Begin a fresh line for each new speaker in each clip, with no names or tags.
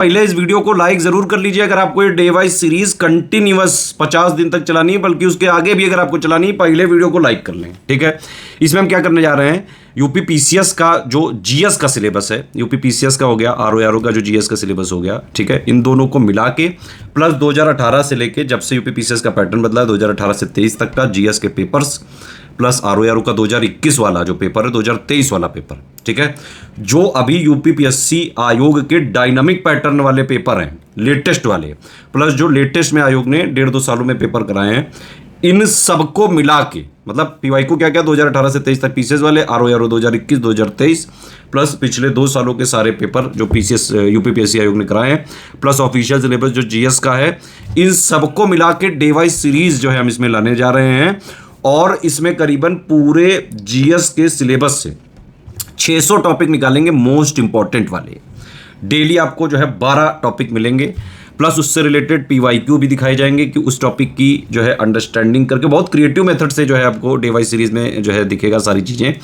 पहले इस वीडियो को लाइक जरूर कर लीजिए अगर आपको ये डे वाइज सीरीज कंटिन्यूअस 50 दिन तक चलानी है, बल्कि उसके आगे भी अगर आपको चलानी है, पहले वीडियो को लाइक कर लें। ठीक है, इसमें हम क्या करने जा रहे हैं, यूपी पीसीएस का जो जीएस का सिलेबस है, यूपी पीसीएस का हो गया, आरओ का जो जीएस का सिलेबस हो गया, ठीक है, इन दोनों को मिला के प्लस 2018 से लेके जब से यूपी पीसीएस का पैटर्न बदला है 2018 से 23 तक का जीएस के पेपर्स प्लस आरओ का 2021 वाला जो पेपर है, 2023 वाला पेपर, ठीक है, जो अभी यूपीपीएससी आयोग के डायनामिक पैटर्न वाले पेपर हैं, लेटेस्ट वाले, प्लस जो लेटेस्ट में आयोग ने 1.5-2 सालों में पेपर कराए हैं, इन सबको मिला के मतलब पीवाई को क्या क्या 2018 से 23 तक पीसीएस वाले, आरओ 2021 2023 प्लस पिछले 2 सालों के सारे पेपर जो पीसीएस यूपीपीएससी आयोग ने कराए हैं, प्लस ऑफिशियल सिलेबस जो जीएस का है, इन सबको मिला के डे वाइज सीरीज जो है हम इसमें लाने जा रहे हैं। और इसमें करीबन पूरे जीएस के सिलेबस से 600 टॉपिक निकालेंगे, मोस्ट इंपॉर्टेंट वाले। डेली आपको जो है 12 टॉपिक मिलेंगे, प्लस उससे रिलेटेड पीवाईक्यू भी दिखाए जाएंगे कि उस टॉपिक की जो है अंडरस्टैंडिंग करके बहुत क्रिएटिव मेथड से जो है आपको डे वाइज सीरीज में जो है दिखेगा सारी चीज़ें।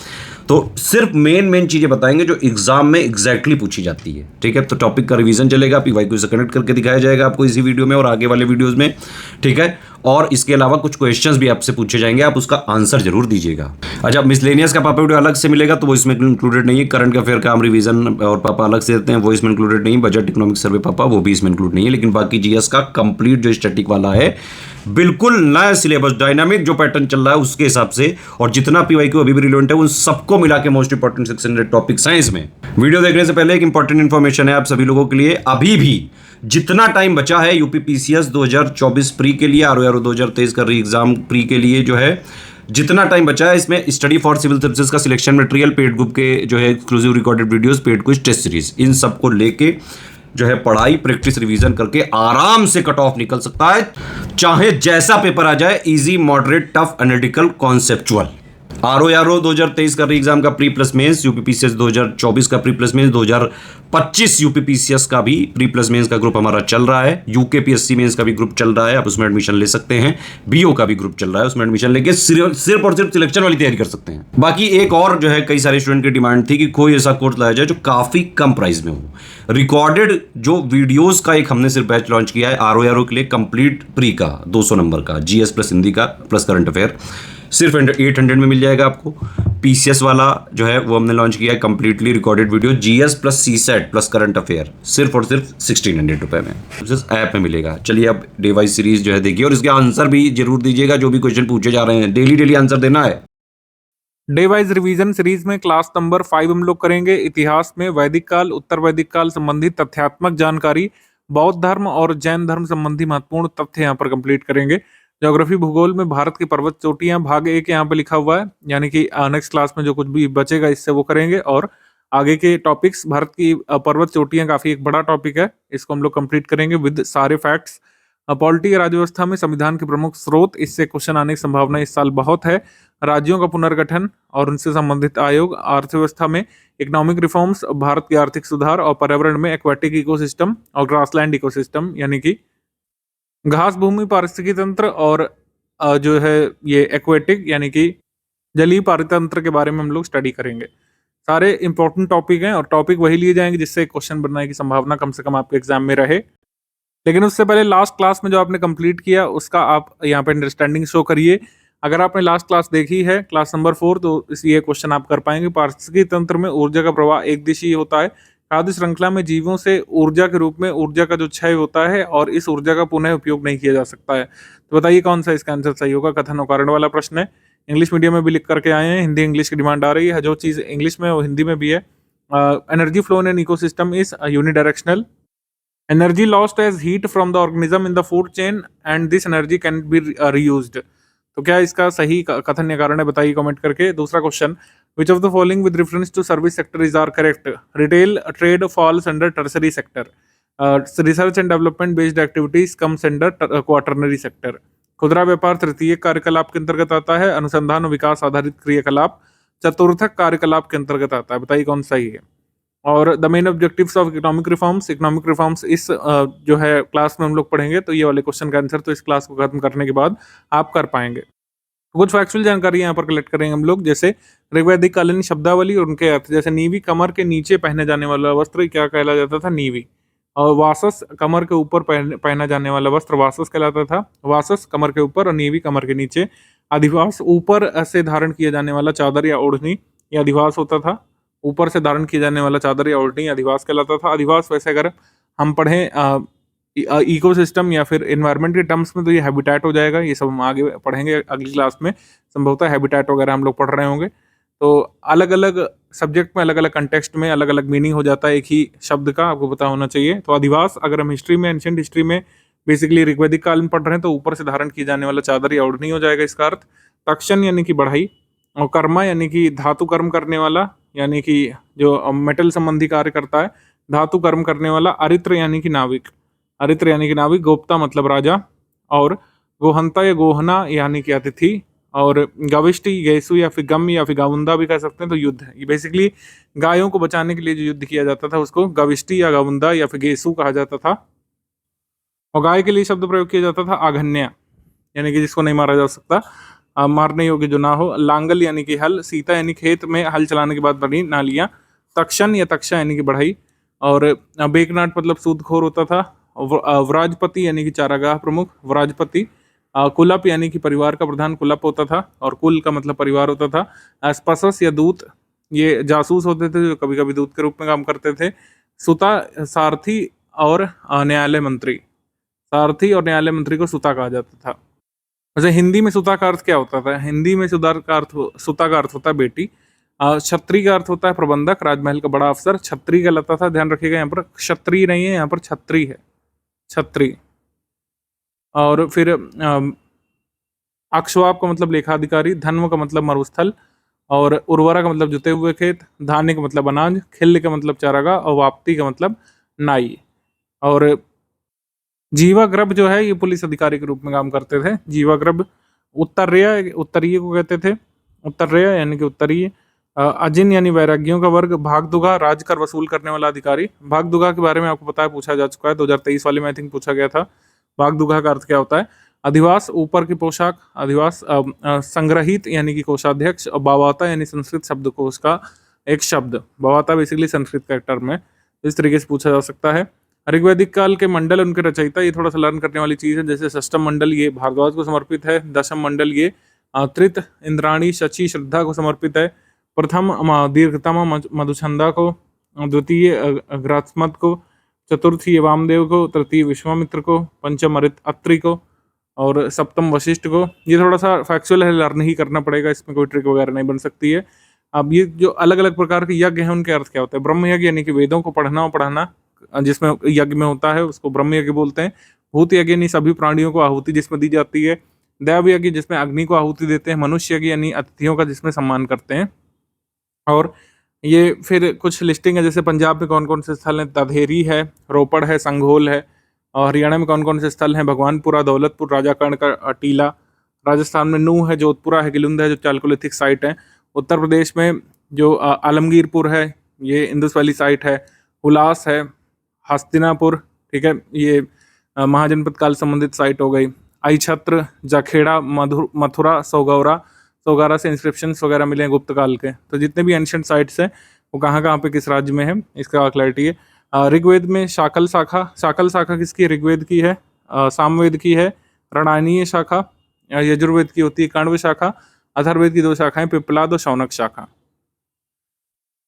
तो सिर्फ मेन चीज़ें बताएंगे जो एग्जाम में एग्जैक्टली पूछी जाती है। ठीक है, तो टॉपिक का रिवीजन चलेगा, पीवाईक्यू से कनेक्ट करके दिखाया जाएगा आपको इसी वीडियो में और आगे वाले वीडियोस में। ठीक है, और इसके अलावा कुछ क्वेश्चंस भी आपसे पूछे जाएंगे, आप उसका आंसर जरूर दीजिएगा। अच्छा, मिसलेनियस का पापा वीडियो अलग से मिलेगा तो वो इसमें इंक्लूडेड नहीं है। करंट अफेयर का हम रिवीजन और पापा अलग से देते हैं, वो इसमें इंक्लूडेड नहीं है। बजट इकोनॉमिक सर्वे पापा वो भी इसमें इंक्लूड नहीं है। लेकिन बाकी जीएस का कंप्लीट जो स्टैटिक वाला है, बिल्कुल नया सिलेबस, डायनामिक जो पैटर्न चल रहा है उसके हिसाब से, और जितना पीवाईक्यू अभी भी रिलेवेंट है उन सबको मिला के मोस्ट इंपॉर्टेंट 600 टॉपिक्स हैं इसमें। वीडियो देखने से पहले एक इंपॉर्टेंट इंफॉर्मेशन है आप सभी लोगों के लिए, अभी भी जितना टाइम बचा है यूपी पीसीएस 2024 प्री के लिए, आरओ 2023 का री एग्जाम प्री के लिए जो है जितना टाइम बचा है, इसमें स्टडी फॉर सिविल सर्विसेज का सिलेक्शन मटेरियल, पेड ग्रुप के जो है exclusive recorded videos, paid quiz, test series, इन सबको लेके जो है पढ़ाई प्रैक्टिस रिवीजन करके आराम से कट ऑफ निकल सकता है, चाहे जैसा पेपर आ जाए, easy moderate tough analytical conceptual. RO 2023 का री एग्जाम का प्री प्लस मेंस, यूपीपीसीएस 2024 का प्री प्लस मेंस, 2025 यूपीपीसीएस का भी प्री प्लस मेंस का ग्रुप हमारा चल रहा है, यूकेपीएससी मेंस का भी ग्रुप चल रहा है, आप उसमें एडमिशन ले सकते हैं, बीओ का भी ग्रुप चल रहा है, उसमें एडमिशन लेके सिर्फ और सिर्फ सिलेक्शन वाली तैयारी कर सकते हैं। बाकी एक और जो है कई सारे स्टूडेंट की डिमांड थी कि कोई ऐसा कोर्स लाया जाए जो काफी कम प्राइस में हो। रिकॉर्डेड जो वीडियोस का एक हमने सिर्फ बैच लॉन्च किया है आरओ के लिए, कंप्लीट प्री का 200 नंबर का, जीएस प्लस हिंदी का प्लस करंट अफेयर, सिर्फ 800 में मिल जाएगा आपको। पीसीएस वाला जो है वो हमने लॉन्च किया है completely recorded video, GS plus CSAT plus current affair, सिर्फ और सिर्फ 1600 रुपए में ऐप में मिलेगा। चलिए अब डे वाइज सीरीज जो है देखिए, और इसके आंसर भी जरूर दीजिएगा, जो भी क्वेश्चन पूछे जा रहे हैं डेली आंसर देना है।
डे वाइज रिवीजन सीरीज में क्लास नंबर 5 हम लोग करेंगे इतिहास में वैदिक काल, उत्तर वैदिक काल संबंधी तथ्यात्मक जानकारी, बौद्ध धर्म और जैन धर्म संबंधी महत्वपूर्ण तथ्य यहाँ पर कंप्लीट करेंगे। ज्योग्राफी भूगोल में भारत की पर्वत चोटियां भाग 1 यहाँ पे लिखा हुआ है, यानी कि नेक्स्ट क्लास में जो कुछ भी बचेगा इससे वो करेंगे। और आगे के टॉपिक्स, भारत की पर्वत चोटियां काफी एक बड़ा टॉपिक है, इसको हम लोग कंप्लीट करेंगे विद सारे फैक्ट्स। पॉलिटी या राज्य व्यवस्था में संविधान के प्रमुख स्रोत, इससे क्वेश्चन आने की संभावना इस साल बहुत है। राज्यों का पुनर्गठन और उनसे संबंधित आयोग, अर्थव्यवस्था में इकोनॉमिक रिफॉर्म्स, भारत की आर्थिक सुधार, और पर्यावरण में एक्वाटिक इकोसिस्टम और ग्रासलैंड इकोसिस्टम, यानी कि घास भूमि पारिस्थितिकी तंत्र और जो है ये एक्वेटिक यानी कि जलीय पारितंत्र के बारे में हम लोग स्टडी करेंगे। सारे इंपॉर्टेंट टॉपिक हैं और टॉपिक वही लिए जाएंगे जिससे क्वेश्चन बनने की संभावना कम से कम आपके एग्जाम में रहे। लेकिन उससे पहले लास्ट क्लास में जो आपने कंप्लीट किया उसका आप यहाँ पे अंडरस्टैंडिंग शो करिए। अगर आपने लास्ट क्लास देखी है, क्लास नंबर 4, तो ये क्वेश्चन आप कर पाएंगे। पारिस्थितिकी तंत्र में ऊर्जा का प्रवाह एक दिशीय होता है। खाद्य श्रृंखला में जीवों से ऊर्जा के रूप में ऊर्जा का जो क्षय होता है और इस ऊर्जा का पुनः उपयोग नहीं किया जा सकता है। तो बताइए कौन सा इसका आंसर सही होगा। कथन और कारण वाला प्रश्न है, इंग्लिश मीडियम में भी लिख करके आए हैं, हिंदी इंग्लिश की डिमांड आ रही है, जो चीज़ इंग्लिश में वो हिंदी में भी है। Energy flow in an ecosystem is unidirectional. Energy lost as heat from the organism in the food chain and this energy can be reused. तो क्या इसका सही कथन या कारण है, बताइए कमेंट करके। दूसरा question, which of the following with reference to service sector is are correct? Retail trade falls under tertiary sector. Research and development based activities comes under quaternary sector. खुदरा व्यापार तृतीय कार्यकलाप के अंतर्गत आता है। अनुसंधान और विकास आधारित क्रियाकलाप चतुर्थक कार्यकलाप के अंतर्गत आता है। बताइए कौन सही है। और the main objectives of economic reforms इस जो है क्लास में हम लोग पढ़ेंगे, तो ये वाले क्वेश्चन का आंसर तो इस क्लास को खत्म करने के बाद आप कर पाएंगे। कुछ फैक्चुअल जानकारी यहाँ पर कलेक्ट करेंगे हम लोग, जैसे ऋग्वैदिक कालीन शब्दावली और उनके अर्थ। जैसे नीवी, कमर के नीचे पहने जाने वाला वस्त्र क्या कहला जाता था, नीवी। और वासस कमर के ऊपर पहना जाने वाला वस्त्र वासस कहलाता था। वासस कमर के ऊपर और नीवी कमर के नीचे। अधिवास ऊपर से धारण किया जाने वाला चादर या ओढ़नी, ये अधिवास होता था। ऊपर से धारण किया जाने वाला चादर या ओढ़नी अधिवास कहलाता था। अधिवास वैसे अगर हम पढ़ें इकोसिस्टम या फिर एनवायरनमेंट के टर्म्स में तो ये हैबिटेट हो जाएगा। ये सब हम आगे पढ़ेंगे अगली क्लास में, संभवतः हैबिटेट वगैरह हम लोग पढ़ रहे होंगे। तो अलग अलग सब्जेक्ट में अलग अलग कंटेक्स्ट में अलग अलग मीनिंग हो जाता है एक ही शब्द का, आपको पता होना चाहिए। तो अधिवास अगर हम हिस्ट्री में, एंशिएंट हिस्ट्री में बेसिकली ऋग्वैदिक काल में पढ़ रहे हैं तो ऊपर से धारण किए जाने वाला चादर या ओढ़नी हो जाएगा इसका अर्थ। तक्षण यानी कि बढ़ाई, और कर्मा यानी कि धातु कर्म करने वाला, यानी कि जो मेटल संबंधी कार्य करता है, धातु कर्म करने वाला। अरित्र यानी कि नाविक, अरित्र यानी कि नाविक। गोप्ता मतलब राजा। और गोहंता या गोहना यानी कि अतिथि। और गविष्टि, गैसु या फिर गम या फिर गावुंदा भी कह सकते हैं, तो युद्ध। ये बेसिकली गायों को बचाने के लिए जो युद्ध किया जाता था उसको गविष्टि या गावुंदा या फिर गेसु कहा जाता था। और गाय के लिए शब्द प्रयोग किया जाता था आघन्या, यानी कि जिसको नहीं मारा जा सकता, मारने योग्य जो ना हो। लांगल यानी कि हल। सीता यानी खेत में हल चलाने के बाद बनी नालियाँ। तक्षण या तक्षा यानी कि बढ़ाई। और बेकनाट मतलब सूदखोर होता था। व्राजपति यानी कि चारागाह प्रमुख, व्राजपति। कुलप यानी कि परिवार का प्रधान कुलप होता था, और कुल का मतलब परिवार होता था। स्पसस या दूत, ये जासूस होते थे जो कभी कभी दूत के रूप में काम करते थे। सुता, सारथी और न्यायालय मंत्री। सारथी और न्यायालय मंत्री को सुता कहा जाता था। वैसे हिंदी में सुता का अर्थ क्या होता था? हिंदी में सुता का अर्थ होता है बेटी। छत्री का अर्थ होता है प्रबंधक, राजमहल का बड़ा अफसर। छत्री कहलाता था, ध्यान रखिएगा, यहाँ पर क्षत्रिय नहीं है, यहाँ पर छत्री है, छत्री। और फिर अक्षवाप का मतलब लेखाधिकारी। धन्व का मतलब मरुस्थल। और उर्वरा का मतलब जुते हुए खेत। धान्य का मतलब अनाज। खिल्य का मतलब चारागाह। और वाप्ति का मतलब नाई। और जीवाग्रब जो है ये पुलिस अधिकारी के रूप में काम करते थे। जीवाग्रब। उत्तरीय को कहते थे, उत्तरीय यानी कि उत्तरीय। अजिन यानी वैराग्यों का वर्ग। भागदुगा, राजकर वसूल करने वाला अधिकारी। भागदुगा के बारे में आपको पता है, पूछा जा चुका है 2023 वाले में, आई थिंक पूछा गया था। भागदुगा का अर्थ क्या होता है? अधिवास, ऊपर की पोशाक। अधिवास। संग्रहित यानी कि कोषाध्यक्ष। और बावाता यानी संस्कृत शब्दकोश का एक शब्द। बावाता बेसिकली संस्कृत का एक टर्म है, इस तरीके से पूछा जा सकता है। ऋग्वैदिक काल के मंडल, उनके रचयिता, ये थोड़ा सा लर्न करने वाली चीज़ है। जैसे षष्ठम मंडल ये भारद्वाज को समर्पित है। दशम मंडल ये त्रित, इंद्राणी, शची, श्रद्धा को समर्पित है। प्रथम दीर्घतम मधुछंदा को। द्वितीय ग्रात्मत को। चतुर्थी वामदेव को। तृतीय विश्वामित्र को। पंचम अत्रि को। और सप्तम वशिष्ठ को। ये थोड़ा सा फैक्चुअल है, लर्न ही करना पड़ेगा, इसमें कोई ट्रिक वगैरह नहीं बन सकती है। अब ये जो अलग अलग प्रकार के यज्ञ हैं उनके अर्थ क्या होते हैं? ब्रह्म यज्ञ यानी कि वेदों को पढ़ना और पढ़ाना जिसमें यज्ञ में होता है उसको ब्रह्म यज्ञ बोलते हैं। भूत यज्ञ यानी सभी प्राणियों को आहुति जिसमें दी जाती है। देव यज्ञ जिसमें अग्नि को आहुति देते हैं। मनुष्य यज्ञ यानी अतिथियों का जिसमें सम्मान करते हैं। और ये फिर कुछ लिस्टिंग है, जैसे पंजाब में कौन कौन से स्थल हैं? दधेरी है, रोपड़ है, संघोल है। और हरियाणा में कौन कौन से स्थल हैं? भगवानपुरा, दौलतपुर, राजाकर्ण का टीला। राजस्थान में नूह है, जोधपुरा है, गिलुंद है जो चालकोलिथिक साइट है। उत्तर प्रदेश में जो आलमगीरपुर है ये इंदुस वैली साइट है। हुलास है, हस्तिनापुर, ठीक है, ये महाजनपद काल संबंधित साइट हो गई। आईछत्र, जखेड़ा, मथुरा, सौगारा से इंस्क्रिप्शंस वगैरह मिले हैं गुप्त काल के। तो जितने भी एंशिएंट साइट्स हैं वो कहाँ पे किस राज्य में है इसका क्लैरिटी है। ऋग्वेद में शाकल शाखा किसकी? ऋग्वेद की है। सामवेद की है रणानीय शाखा। यजुर्वेद की होती है काण्व शाखा। अथर्ववेद की 2 शाखाएं, पिप्पलाद और शौनक शाखा।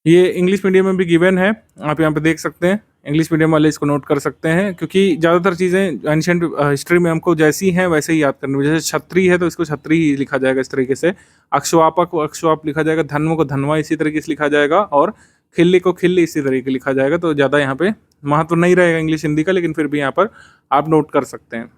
ये इंग्लिश मीडियम में भी गिवन है, आप यहाँ पे देख सकते हैं। इंग्लिश मीडियम वाले इसको नोट कर सकते हैं, क्योंकि ज़्यादातर चीज़ें एंशिएंट हिस्ट्री में हमको जैसी हैं वैसे ही याद करनी। जैसे छत्री है तो इसको छत्री ही लिखा जाएगा इस तरीके से। अक्षवापा को अक्षवाप लिखा जाएगा। धन्व को धनवा इसी तरीके से लिखा जाएगा। और खिल्ली को खिल्ली इसी तरीके लिखा जाएगा। तो ज़्यादा यहाँ पे महत्व नहीं रहेगा इंग्लिश हिंदी का, लेकिन फिर भी यहाँ पर आप नोट कर सकते हैं,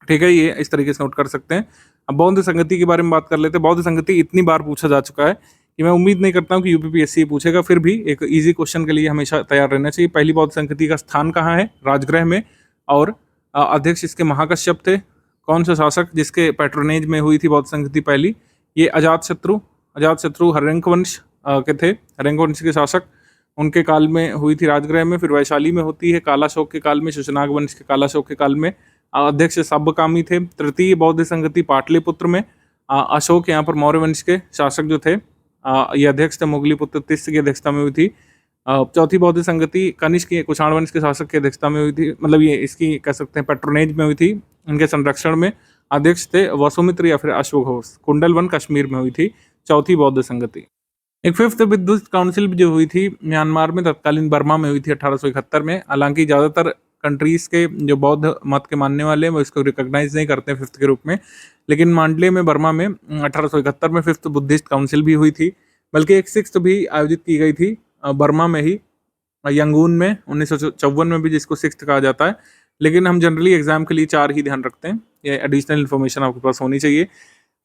ठीक है, ये इस तरीके से नोट कर सकते हैं। अब बौद्ध संगति के बारे में बात कर लेते हैं। बौद्ध संगति इतनी बार पूछा जा चुका है कि मैं उम्मीद नहीं करता हूँ कि यूपीपीएससी पूछेगा, फिर भी एक इजी क्वेश्चन के लिए हमेशा तैयार रहना चाहिए। पहली बौद्ध संगति का स्थान कहाँ है? राजगृह में। और अध्यक्ष इसके महाकश्यप थे। कौन सा शासक जिसके पैट्रोनेज में हुई थी बौद्ध संगति पहली? ये अजातशत्रु हर्यंक वंश के थे। हर्यंक वंश के शासक, उनके काल में हुई थी राजगृह में। फिर वैशाली में होती है कालाशोक के काल में, शुशनाग वंश के कालाशोक के काल में। अध्यक्ष सब्बकामी थे। तृतीय बौद्ध संगति पाटलिपुत्र में। अशोक यहाँ पर मौर्य वंश के शासक जो थे, ये अध्यक्ष थे। मुगली पुत्र तिस्य की अध्यक्षता में हुई थी। चौथी बौद्ध संगति कनिष्क के कुषाण वंश के शासक की अध्यक्षता में हुई थी, मतलब ये इसकी कह सकते हैं पैट्रोनेज में हुई थी। इनके संरक्षण में अध्यक्ष थे वसुमित्र या फिर अश्वघोष। कुंडलवन कश्मीर में हुई थी चौथी बौद्ध संगति। एक फिफ्थ बुद्धिस्ट काउंसिल जो हुई थी म्यांमार में, तत्कालीन बर्मा में हुई थी 1871 में। हालांकि ज़्यादातर कंट्रीज़ के जो बौद्ध मत के मानने वाले हैं वो इसको रिकॉग्नाइज नहीं करते फिफ्थ के रूप में, लेकिन मांडले में बर्मा में 1871 में फिफ्थ बुद्धिस्ट काउंसिल भी हुई थी। बल्कि एक सिक्स्थ भी आयोजित की गई थी बर्मा में ही, यंगून में 1954 में भी, जिसको सिक्स्थ कहा जाता है। लेकिन हम जनरली एग्जाम के लिए 4 ही ध्यान रखते हैं, ये एडिशनल इन्फॉर्मेशन आपके पास होनी चाहिए।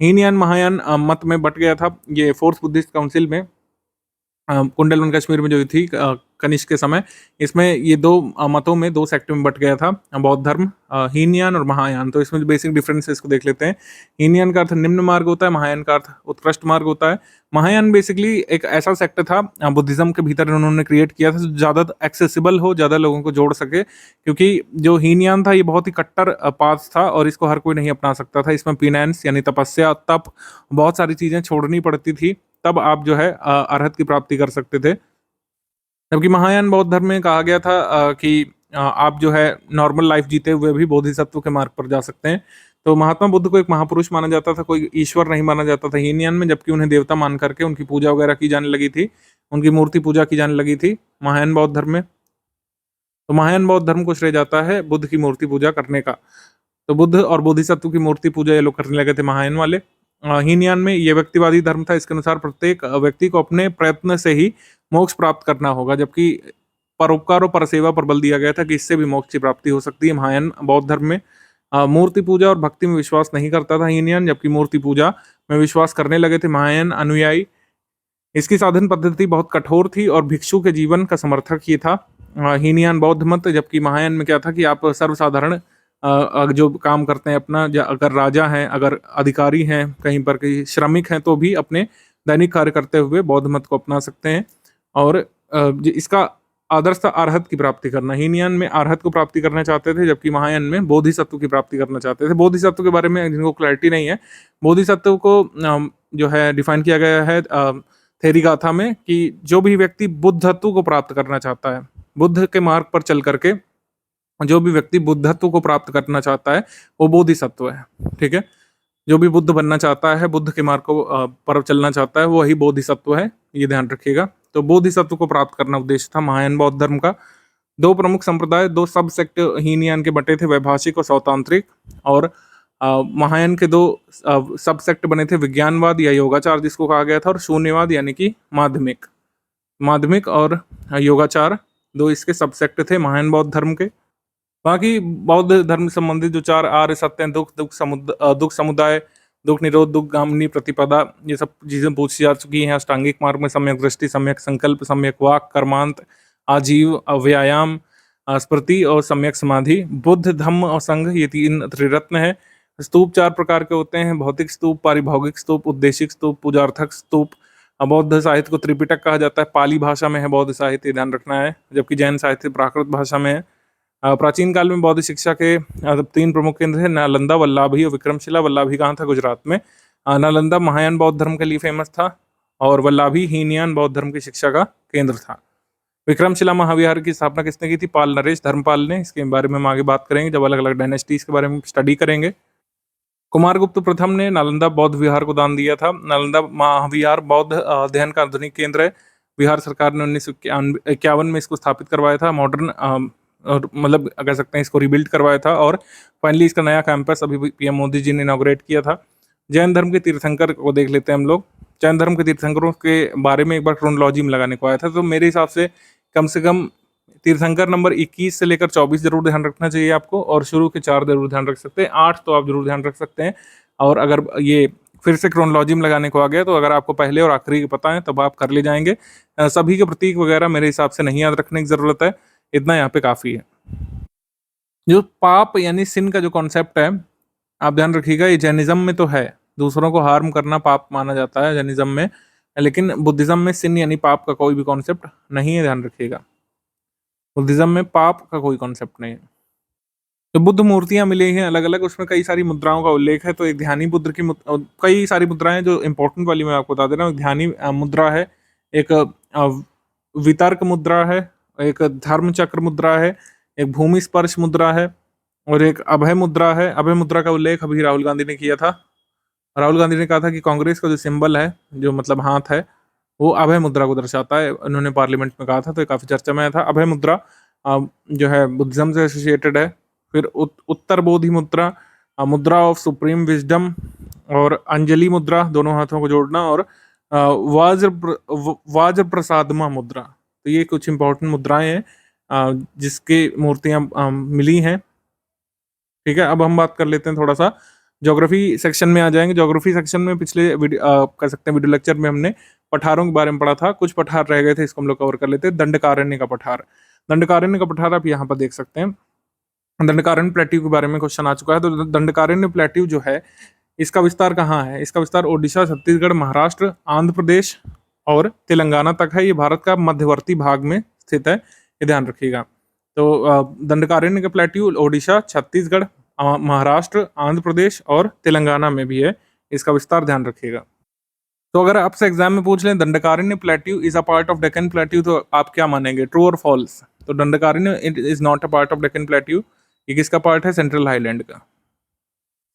हीनयान महायान मत में बट गया था ये फोर्थ बुद्धिस्ट काउंसिल में, कुंडलवन कश्मीर में जो थी कनिष्क के समय। इसमें ये 2 मतों में 2 सेक्ट में बट गया था बौद्ध धर्म, हीनयान और महायान। तो इसमें बेसिक डिफरेंसेस को देख लेते हैं। हीनयान का अर्थ निम्न मार्ग होता है, महायान का अर्थ उत्कृष्ट मार्ग होता है। महायान बेसिकली एक ऐसा सेक्ट था बुद्धिज्म के भीतर उन्होंने क्रिएट किया था जो ज़्यादा एक्सेसिबल हो, ज़्यादा लोगों को जोड़ सके, क्योंकि जो हीनयान था ये बहुत ही कट्टर पाथ था और इसको हर कोई नहीं अपना सकता था। इसमें पिनेंस यानी तपस्या, तप, बहुत सारी चीज़ें छोड़नी पड़ती थी, तब आप जो है अरहत की प्राप्ति कर सकते थे। जबकि महायान बौद्ध धर्म में कहा गया था कि आप जो है नॉर्मल लाइफ जीते हुए भी बोधिसत्व के मार्ग पर जा सकते हैं। तो महात्मा बुद्ध को एक महापुरुष माना जाता था, कोई ईश्वर नहीं माना जाता था हीनयान में, जबकि उन्हें देवता मान करके उनकी पूजा वगैरह की जाने लगी थी, उनकी मूर्ति पूजा की जाने लगी थी महायान बौद्ध धर्म में। तो महायान बौद्ध धर्म को श्रेय जाता है बुद्ध की मूर्ति पूजा करने का। तो बुद्ध और बोधिसत्व की मूर्ति पूजा ये लोग करने लगे थे महायान वाले। हीनयान में ये व्यक्तिवादी धर्म था, इसके अनुसार प्रत्येक व्यक्ति को अपने प्रयत्न से ही मोक्ष प्राप्त करना होगा, जबकि परोपकार और परसेवा पर बल दिया गया था कि इससे भी मोक्ष की प्राप्ति हो सकती है। महायान बौद्ध धर्म में मूर्ति पूजा और भक्ति में विश्वास नहीं करता था हीनयान, जबकि मूर्ति पूजा में विश्वास करने लगे थे महायान अनुयायी। इसकी साधन पद्धति बहुत कठोर थी और भिक्षु के जीवन का समर्थक ये था हीनयान बौद्ध मत। जबकि महायान में क्या था कि आप सर्वसाधारण जो काम करते हैं अपना, अगर राजा हैं, अगर अधिकारी हैं, कहीं पर कहीं श्रमिक हैं, तो भी अपने दैनिक कार्य करते हुए बौद्ध मत को अपना सकते हैं। और इसका आदर्श था अरहत की प्राप्ति करना। हीनयान में अरहत को प्राप्ति करना चाहते थे, जबकि महायान में बोधिसत्व की प्राप्ति करना चाहते थे। बोधिसत्व के बारे में जिनको क्लैरिटी नहीं है, बोधिसत्व को जो है डिफाइन किया गया है थेरी गाथा में कि जो भी व्यक्ति बुद्धत्व को प्राप्त करना चाहता है, बुद्ध के मार्ग पर चल करके जो भी व्यक्ति बुद्धत्व को प्राप्त करना चाहता है वो बोधिसत्व है। ठीक है, जो भी बुद्ध बनना चाहता है, बुद्ध के मार्ग को पर चलना चाहता है, वो वही बोधिसत्व है, ये ध्यान रखिएगा। तो बोधिसत्व को प्राप्त करना उद्देश्य था महायान बौद्ध धर्म का। 2 प्रमुख संप्रदाय, 2 सब सेक्ट हीनयान के बटे थे, वैभाषिक और सौतांत्रिक। और महायान के 2 सब सेक्ट बने थे, विज्ञानवाद या योगाचार जिसको कहा गया था, और शून्यवाद यानी कि माध्यमिक और योगाचार 2 इसके सब सेक्ट थे महायान बौद्ध धर्म के। बाकी बौद्ध धर्म से संबंधित जो 4 आर्य सत्य, दुख समुदाय, दुख निरोध, दुख गामिनी प्रतिपदा, ये सब चीजें पूछी जा चुकी हैं। अष्टांगिक मार्ग में सम्यक दृष्टि, सम्यक संकल्प, सम्यक वाक, कर्मांत, आजीव, व्यायाम, स्मृति और सम्यक समाधि। बुद्ध, धम्म और संघ ये 3 त्रिरत्न है। स्तूप 4 प्रकार के होते हैं, भौतिक स्तूप, पारिभौगिक स्तूप, उद्देशिक स्तूप, पूजार्थक स्तूप। बौद्ध साहित्य को त्रिपिटक कहा जाता है, पाली भाषा में है बौद्ध साहित्य, ध्यान रखना है, जबकि जैन साहित्य प्राकृत भाषा में है। प्राचीन काल में बौद्ध शिक्षा के 3 प्रमुख केंद्र थे, नालंदा, वल्लाभी और विक्रमशिला। वल्लाभी कहाँ था? गुजरात में। नालंदा महायान बौद्ध धर्म के लिए फेमस था और वल्लाभी हीनयान बौद्ध धर्म की शिक्षा का केंद्र था। विक्रमशिला महाविहार की स्थापना किसने की थी? पाल नरेश धर्मपाल ने। इसके बारे में हम आगे बात करेंगे जब अलग अलग डायनेस्टीज के बारे में स्टडी करेंगे। कुमारगुप्त प्रथम ने नालंदा बौद्ध विहार को दान दिया था। नालंदा महाविहार बौद्ध अध्ययन का आधुनिक केंद्र है। बिहार सरकार ने 1951 में इसको स्थापित करवाया था, मॉडर्न और मतलब कह सकते हैं इसको रिबिल्ड करवाया था, और फाइनली इसका नया कैंपस अभी पीएम मोदी जी ने इनॉग्रेट किया था। जैन धर्म के तीर्थंकर को देख लेते हैं हम लोग। जैन धर्म के तीर्थंकरों के बारे में एक बार क्रोनोलॉजी में लगाने को आया था, तो मेरे हिसाब से कम तीर्थंकर नंबर 21 से लेकर 24 जरूर ध्यान रखना चाहिए आपको, और शुरू के 4 जरूर ध्यान रख सकते हैं, 8 तो आप जरूर ध्यान रख सकते हैं। और अगर ये फिर से क्रोनोलॉजी में लगाने को आ गया तो अगर आपको पहले और आखिरी के पता है तब आप कर ले जाएंगे। सभी के प्रतीक वगैरह मेरे हिसाब से नहीं याद रखने की ज़रूरत है, इतना यहाँ पे काफ़ी है। जो पाप यानी सिन का जो कॉन्सेप्ट है आप ध्यान रखिएगा, ये जैनिज्म में तो है, दूसरों को हार्म करना पाप माना जाता है जैनिज्म में, लेकिन बुद्धिज्म में सिन यानी पाप का कोई भी कॉन्सेप्ट नहीं है, ध्यान रखिएगा। बुद्धिज्म में पाप का कोई कॉन्सेप्ट नहीं है। तो बुद्ध मूर्तियां मिली हैं अलग अलग, उसमें कई सारी मुद्राओं का उल्लेख है। तो एक ध्यानी बुद्ध की कई सारी मुद्राएं जो इंपॉर्टेंट वाली मैं आपको बता दे रहा हूँ। ध्यानी मुद्रा है, एक वितर्क मुद्रा है, एक धर्म चक्र मुद्रा है, एक भूमि स्पर्श मुद्रा है और एक अभय मुद्रा है। अभय मुद्रा का उल्लेख अभी राहुल गांधी ने किया था। राहुल गांधी ने कहा था कि कांग्रेस का जो सिंबल है, जो मतलब हाथ है, वो अभय मुद्रा को दर्शाता है। उन्होंने पार्लियामेंट में कहा था, तो ये काफी चर्चा में आया था। अभय मुद्रा जो है बुद्धिज्म से एसोसिएटेड है। फिर उत्तर बोधि मुद्रा, मुद्रा ऑफ सुप्रीम विजडम, और अंजलि मुद्रा, दोनों हाथों को जोड़ना, और वाज्र प्रसादमा मुद्रा। तो ये कुछ इंपॉर्टेंट मुद्राएं हैं जिसकी मूर्तियां मिली हैं। ठीक है, अब हम बात कर लेते हैं थोड़ा सा ज्योग्राफी सेक्शन में आ जाएंगे। ज्योग्राफी सेक्शन में पिछले कह सकते हैं वीडियो लेक्चर में हमने पठारों के बारे में पढ़ा था। कुछ पठार रह गए थे, इसको हम लोग कवर कर लेते हैं। दंडकारण्य का पठार, दंडकारण्य का पठार आप यहाँ पर देख सकते हैं। दंडकारण्य प्लेट्यू के बारे में क्वेश्चन आ चुका है। तो दंडकारण्य प्लेट्यू जो है, इसका विस्तार कहाँ है? इसका विस्तार ओडिशा, छत्तीसगढ़, महाराष्ट्र, आंध्र प्रदेश और तेलंगाना तक है। ये भारत का मध्यवर्ती भाग में स्थित है, ये ध्यान रखिएगा। तो दंडकारण्य का प्लेट्यू ओडिशा, छत्तीसगढ़, महाराष्ट्र, आंध्र प्रदेश और तेलंगाना में भी है। इसका विस्तार ध्यान रखिएगा। तो अगर आपसे एग्जाम में पूछ लें Dandakaranya plateau is a part of Deccan plateau, तो आप क्या मानेंगे, ट्रू और फॉल्स? तो Dandakaranya is not a part of Deccan plateau. ये किसका पार्ट है? सेंट्रल हाईलैंड का,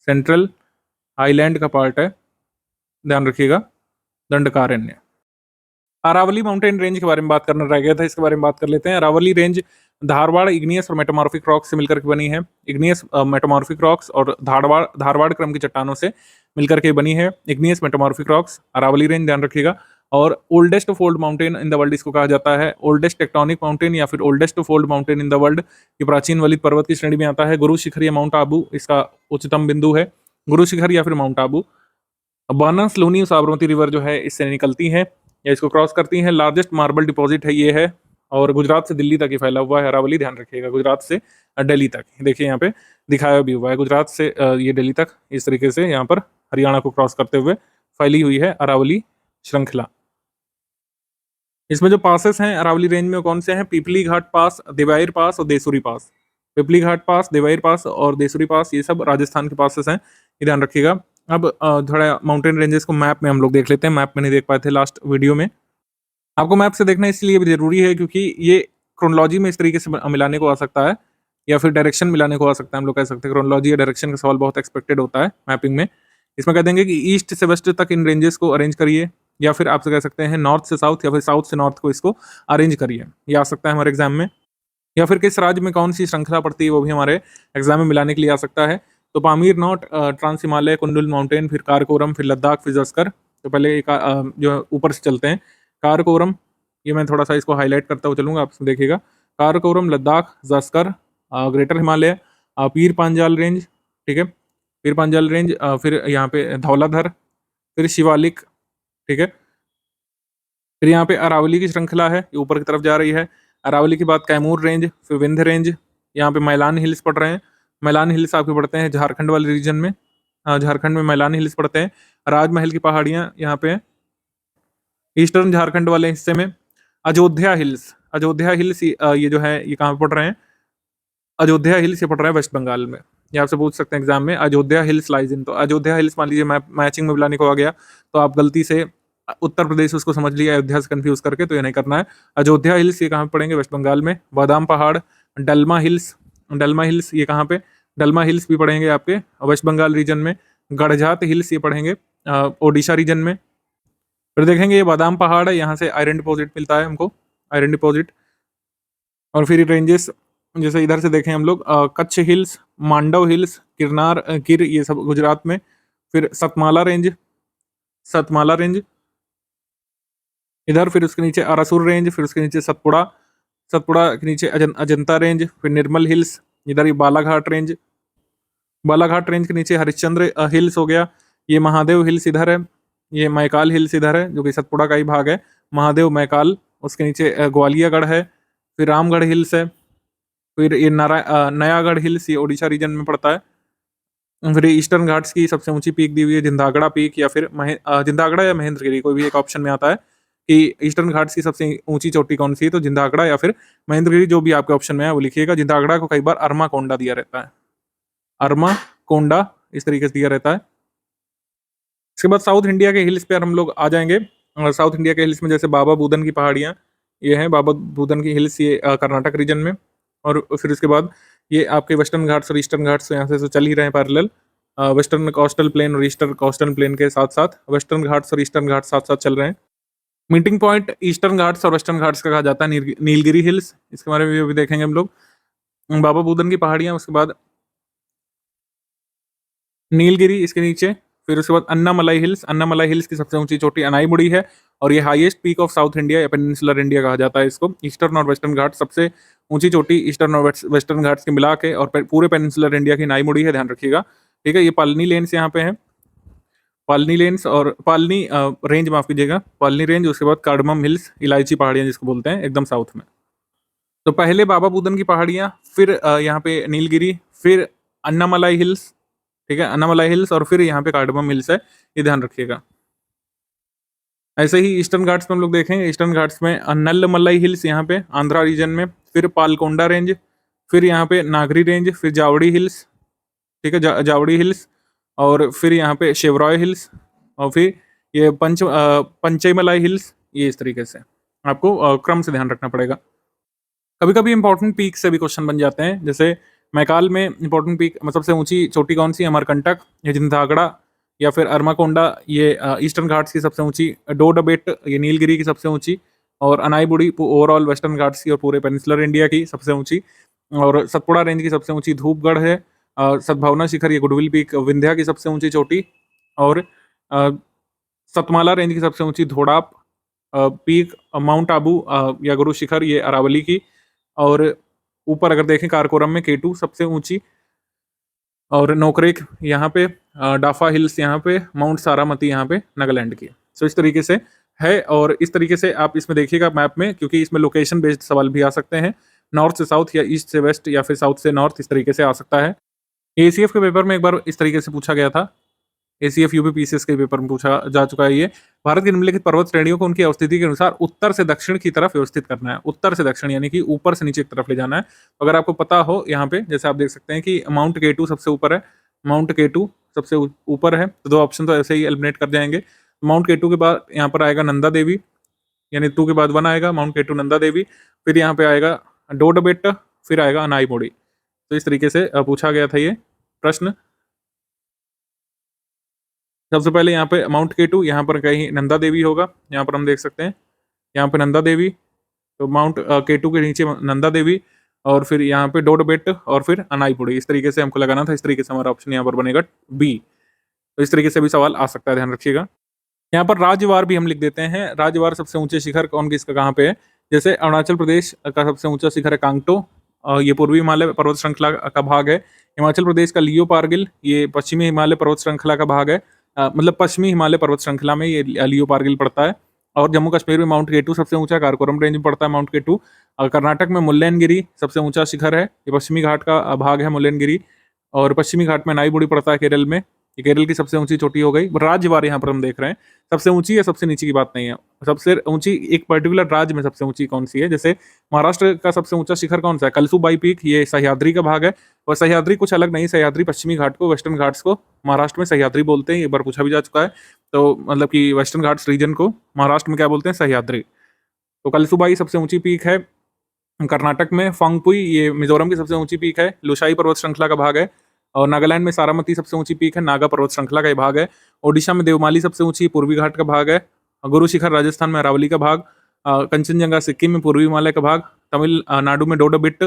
सेंट्रल हाईलैंड का पार्ट है, ध्यान रखिएगा दंडकारण्य। अरावली माउंटेन रेंज के बारे में बात करना रह गया था, इसके बारे में बात कर लेते हैं। अरावली रेंज धारवाड़ इग्नियस और मेटामॉर्फिक रॉक्स से मिलकर के बनी है। इग्नियस मेटामॉर्फिक रॉक्स और धारवाड़ क्रम की चट्टानों से मिलकर के बनी है। Igneous metamorphic rocks, Aravalli range, ध्यान रखिएगा। और oldest of old mountain in the world इसको कहा जाता है। ओल्डेस्ट टेक्टोनिक माउंटेन या फिर oldest of old mountain in the world, ये प्राचीन वलित पर्वत की श्रेणी में आता है। गुरु शिखर या माउंट आबू इसका उच्चतम बिंदु है, गुरु शिखर या फिर माउंट आबू। बानस, लूनी और साबरमती रिवर जो है इससे निकलती है या इसको क्रॉस करती हैं। लार्जेस्ट मार्बल डिपॉजिट है ये है, और गुजरात से दिल्ली तक ही फैला हुआ है अरावली, ध्यान रखिएगा। गुजरात से दिल्ली तक, देखिए यहाँ पे दिखाया भी हुआ है, गुजरात से ये दिल्ली तक इस तरीके से यहाँ पर हरियाणा को क्रॉस करते हुए फैली हुई है अरावली श्रृंखला। इसमें जो पासेस हैं अरावली रेंज में, कौन से हैं? पिपली घाट पास, देवायर पास और देसुरी पास। पिपली घाट पास, देवायर पास और देसुरी पास, ये सब राजस्थान के पासेस हैं, ये ध्यान रखिएगा। अब थोड़ा माउंटेन रेंजेस को मैप में हम लोग देख लेते हैं। मैप में नहीं देख पाए थे लास्ट वीडियो में। आपको मैप से देखना इसलिए भी जरूरी है क्योंकि ये क्रोनोलॉजी में इस तरीके से मिलाने को आ सकता है, या फिर डायरेक्शन मिलाने को आ सकता है। हम लोग कह सकते हैं क्रोनोलॉजी या डायरेक्शन का सवाल बहुत एक्सपेक्टेड होता है मैपिंग में। इसमें कह देंगे कि ईस्ट से वेस्ट तक इन रेंजेस को अरेंज करिए, या फिर आपसे कह सकते हैं नॉर्थ से साउथ या फिर साउथ से नॉर्थ को इसको अरेंज करिए। ये आ सकता है हमारे एग्जाम में। या फिर किस राज्य में कौन सी श्रृंखला पड़ती है, वो भी हमारे एग्जाम में मिलाने के लिए आ सकता है। तो Pamir knot, trans Himalaya, Kunlun mountain, फिर कारकोरम, फिर लद्दाख, फिर जस्कर। तो पहले एक जो ऊपर से चलते हैं, कारकोरम, ये मैं थोड़ा सा इसको हाईलाइट करता हुआ चलूंगा, आप देखिएगा। कारकोरम, लद्दाख, जस्कर, ग्रेटर हिमालय, पीर पांजाल रेंज, ठीक है, पीर पांजाल रेंज, फिर यहाँ पे धौलाधर, फिर शिवालिक, ठीक है। फिर यहाँ पे अरावली की श्रृंखला है, ये ऊपर की तरफ जा रही है। अरावली के बाद कैमूर रेंज, फिर विंध्य रेंज, यहाँ पे मैलान हिल्स पड़ रहे हैं। मैलान हिल्स आपके पड़ते हैं झारखंड वाले रीजन में, झारखंड में मैलान हिल्स पड़ते हैं। राजमहल की पहाड़ियाँ यहाँ पे ईस्टर्न झारखंड वाले हिस्से में। अयोध्या हिल्स, अयोध्या हिल्स ये जो है ये कहाँ पे पड़ रहे हैं? अयोध्या हिल्स ये पड़ रहा है वेस्ट बंगाल में। ये आपसे पूछ सकते हैं एग्जाम में, अयोध्या हिल्स लाइज इन। तो अयोध्या हिल्स मान लीजिए मैचिंग में बुलाने को आ गया, तो आप गलती से उत्तर प्रदेश उसको समझ लिया अयोध्या से कंफ्यूज करके, तो ये नहीं करना है। अयोध्या हिल्स ये कहाँ पड़ेंगे? वेस्ट बंगाल में। बादाम पहाड़, डलमा हिल्स, डलमा हिल्स ये कहाँ पे? डलमा हिल्स भी पड़ेंगे आपके वेस्ट बंगाल रीजन में। गढ़जात हिल्स ये पड़ेंगे ओडिशा रीजन में। फिर देखेंगे ये बादाम पहाड़ है, यहाँ से आयरन डिपॉजिट मिलता है हमको, आयरन डिपॉजिट। और फिर रेंजेस जैसे इधर से देखें हम लोग, कच्छ हिल्स, मांडव हिल्स, किरनार किर, ये सब गुजरात में। फिर सतमाला रेंज, सतमाला रेंज इधर। फिर उसके नीचे अरासुर रेंज, फिर उसके नीचे सतपुड़ा, सतपुड़ा के नीचे अजंता रेंज, फिर निर्मल हिल्स इधर। ये बालाघाट रेंज, बालाघाट रेंज के नीचे हरिश्चंद्र हिल्स हो गया। ये महादेव हिल्स इधर है। ये मैकाल हिल्स इधर है, जो कि सतपुड़ा का ही भाग है, महादेव मैकाल। उसके नीचे ग्वालियागढ़ है, फिर रामगढ़ हिल्स है। फिर ये नयागढ़ हिल्स, ये ओडिशा रीजन में पड़ता है। फिर ईस्टर्न घाट्स की सबसे ऊंची पीक दी हुई है जिंदागड़ा पीक, या फिर जिंदागड़ा या महेंद्रगिरी, कोई भी एक ऑप्शन में आता है कि ईस्टर्न घाट्स की सबसे ऊंची चोटी कौन सी है। तो जिंदागड़ा या फिर महेंद्रगिरी, जो भी आपके ऑप्शन में है वो लिखिएगा। जिंदागड़ा को कई बार अरमा कोंडा दिया रहता है, अरमा कोंडा इस तरीके से दिया रहता है। इसके बाद साउथ इंडिया के हिल्स पे हम लोग आ जाएंगे। और साउथ इंडिया के हिल्स में जैसे बाबा बूदन की पहाड़ियाँ, ये है बाबा बुदन की हिल्स, ये कर्नाटक रीजन में। और फिर उसके बाद ये आपके वेस्टर्न घाट्स और ईस्टर्न घाट्स यहाँ से तो चल ही रहे हैं पैरेलल। वेस्टर्न कोस्टल प्लेन और ईस्टर्न कोस्टल प्लेन के साथ साथ वेस्टर्न घाट्स और ईस्टर्न घाट्स साथ साथ चल रहे हैं। मीटिंग पॉइंट ईस्टर्न घाट्स और वेस्टर्न घाट्स का कहा जाता है नीलगिरी हिल्स, इसके बारे में भी अभी देखेंगे हम लोग। बाबा बुदन की पहाड़ियाँ, उसके बाद नीलगिरी इसके नीचे, फिर उसके बाद अन्नामलाई हिल्स। अन्नामलाई हिल्स की सबसे ऊंची चोटी अनाईमुड़ी है और ये highest peak of south India या पेनिनसुलर इंडिया कहा जाता है इसको। ईस्टर्न और वेस्टर्न घाट, सबसे ऊंची चोटी ईस्टर्न और वेस्टर्न घाट्स के मिला के और पूरे पेनिनसुलर इंडिया की अनाईमुड़ी है, ध्यान रखिएगा। ठीक है, ये पालनी लेन्स यहाँ पे है, पालनी लेन्स और पालनी रेंज, माफ कीजिएगा, पालनी रेंज। उसके बाद कार्डमम हिल्स, इलायची पहाड़ियाँ जिसको बोलते हैं, एकदम साउथ में। तो पहले बाबा बुदन की पहाड़ियाँ, फिर यहाँ पे नीलगिरी, फिर अन्नामलाई हिल्स, ठीक है, अन्नामलाई हिल्स, और फिर यहाँ पे कार्डमम हिल्स है, ये ध्यान रखिएगा। ऐसे ही ईस्टर्न घाट्स में हम लोग देखेंगे, ईस्टर्न घाट्स में नल्लमलाई हिल्स यहाँ पे आंध्रा रीजन में, फिर पालकोंडा रेंज, फिर यहाँ पे नागरी रेंज, फिर जावड़ी हिल्स, ठीक है, जावड़ी हिल्स, और फिर यहाँ पे शेवरॉय हिल्स, और फिर ये पंचईमलाई हिल्स। ये इस तरीके से आपको क्रम से ध्यान रखना पड़ेगा। कभी कभी इंपॉर्टेंट पीक से भी क्वेश्चन बन जाते हैं, जैसे मैकाल में इंपॉर्टेंट पीक मतलब सबसे ऊंची चोटी कौन सी है, अमरकंटक या जिंदागड़ा या फिर अरमाकोंडा, ये ईस्टर्न घाट्स की सबसे ऊंची, डोडबेट ये नीलगिरी की सबसे ऊंची, और अनाईबुड़ी ओवरऑल वेस्टर्न घाट्स की और पूरे पेनिनसुलर इंडिया की सबसे ऊंची, और सतपुड़ा रेंज की सबसे ऊंची धूपगढ़ है, सद्भावना शिखर ये गुडविल पीक विंध्या की सबसे ऊंची चोटी, और अ, सतमाला रेंज की सबसे ऊंची धोड़ाप पीक, माउंट आबू या गुरु शिखर ये अरावली की, और ऊपर अगर देखें काराकोरम में केटू सबसे ऊंची, और नोकरेक यहाँ पे, डाफा हिल्स यहाँ पे, माउंट सारामती यहाँ पे नागालैंड की। सो इस तरीके से है, और इस तरीके से आप इसमें देखिएगा मैप में, क्योंकि इसमें लोकेशन बेस्ड सवाल भी आ सकते हैं, नॉर्थ से साउथ या ईस्ट से वेस्ट या फिर साउथ से नॉर्थ, इस तरीके से आ सकता है। एसीएफ के पेपर में एक बार इस तरीके से पूछा गया था, एसीएफ यूपी पीसीएस के पेपर में पूछा जा चुका है ये। भारत की निम्नलिखित पर्वत श्रेणियों को उनकी अवस्थिति के अनुसार उत्तर से दक्षिण की तरफ व्यवस्थित करना है। उत्तर से दक्षिण यानी कि ऊपर से नीचे की तरफ ले जाना है। तो अगर आपको पता हो यहाँ पे, जैसे आप देख सकते हैं कि माउंट केटू सबसे ऊपर है, माउंट केटू सबसे ऊपर है, तो दो ऑप्शन तो ऐसे ही एलिमिनेट कर जाएंगे। माउंट केटू के बाद यहाँ पर आएगा नंदा देवी, यानी 2 के बाद 1 आएगा, माउंट केटू नंदा देवी, फिर यहाँ पे आएगा डोडबेट्टा, फिर आएगा अनाईमुड़ी। तो इस तरीके से पूछा गया था ये प्रश्न। सबसे पहले यहाँ पे माउंट केटू, यहाँ पर कहीं नंदा देवी होगा, यहाँ पर हम देख सकते हैं, यहाँ पे नंदा देवी, तो माउंट केटू के नीचे नंदा देवी, और फिर यहाँ पे डोडबेट, और फिर अनाईपुड़ी। इस तरीके से हमको लगाना था, इस तरीके से हमारा ऑप्शन यहाँ पर बनेगा बी। तो इस तरीके से भी सवाल आ सकता है, ध्यान रखिएगा। यहाँ पर राज्यवार भी हम लिख देते हैं, राज्यवार सबसे ऊंचे शिखर कौन किसका कहाँ पे है। जैसे अरुणाचल प्रदेश का सबसे ऊंचा शिखर है कांगटो, ये पूर्वी हिमालय पर्वत श्रृंखला का भाग है। हिमाचल प्रदेश का लियो पारगिल ये पश्चिमी हिमालय पर्वत श्रृंखला का भाग है, मतलब पश्चिमी हिमालय पर्वत श्रृंखला में ये लियो पारगिल पड़ता है। और जम्मू कश्मीर में माउंट केटू सबसे ऊंचा काराकोरम रेंज में पड़ता है माउंट केटू। कर्नाटक में मुल्लेनगिरी सबसे ऊंचा शिखर है, ये पश्चिमी घाट का भाग है मुल्लेनगिरी। और पश्चिमी घाट में नाईबुड़ी पड़ता है केरल में, ये केरल की सबसे ऊंची चोटी हो गई। राज्यवार यहाँ पर हम देख रहे हैं, सबसे ऊंची या सबसे नीचे की बात नहीं है, सबसे ऊंची एक पर्टिकुलर राज्य में सबसे ऊंची कौन सी है। जैसे महाराष्ट्र का सबसे ऊंचा शिखर कौन सा है, कलसुबाई पीक, ये सह्याद्री का भाग है। और सह्याद्री कुछ अलग नहीं, सह्याद्री पश्चिमी घाट को, वेस्टर्न घाट्स को महाराष्ट्र में सह्याद्री बोलते हैं, एक बार पूछा भी जा चुका है। तो मतलब कि वेस्टर्न घाट्स रीजन को महाराष्ट्र में क्या बोलते हैं, सह्याद्री। तो कलसुबाई सबसे ऊंची पीक है कर्नाटक में। फंगपुई ये मिजोरम की सबसे ऊंची पीक है, लुशाई पर्वत श्रृंखला का भाग है। और नागालैंड में सारामती सबसे ऊंची पीक है, नागा पर्वत श्रृंखला का भाग है। ओडिशा में देवमाली सबसे ऊंची पूर्वी घाट का भाग है। गुरु शिखर राजस्थान में अरावली का भाग। कंचनजंगा सिक्किम में पूर्वी हिमालय का भाग। तमिलनाडु में डोडोबिट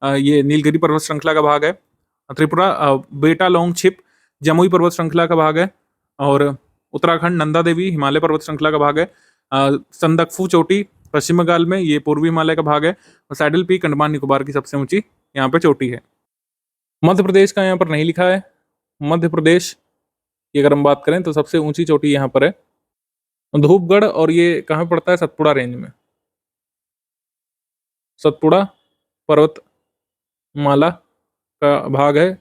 ये नीलगिरी पर्वत श्रृंखला का भाग है। त्रिपुरा बेटा लोंग छिप जमुई पर्वत श्रृंखला का भाग है। और उत्तराखंड नंदा देवी हिमालय पर्वत श्रृंखला का भाग है। संदकफू चोटी पश्चिम बंगाल में ये पूर्वी हिमालय का भाग है। और सैडल पीक अंडमान निकोबार की सबसे ऊंची यहाँ पे चोटी है। मध्य प्रदेश का यहाँ पर नहीं लिखा है। मध्य प्रदेश की अगर हम बात करें तो सबसे ऊंची चोटी यहाँ पर है धूपगढ़, और ये कहाँ पड़ता है, सतपुड़ा रेंज में। सतपुड़ा पर्वत माला का भाग है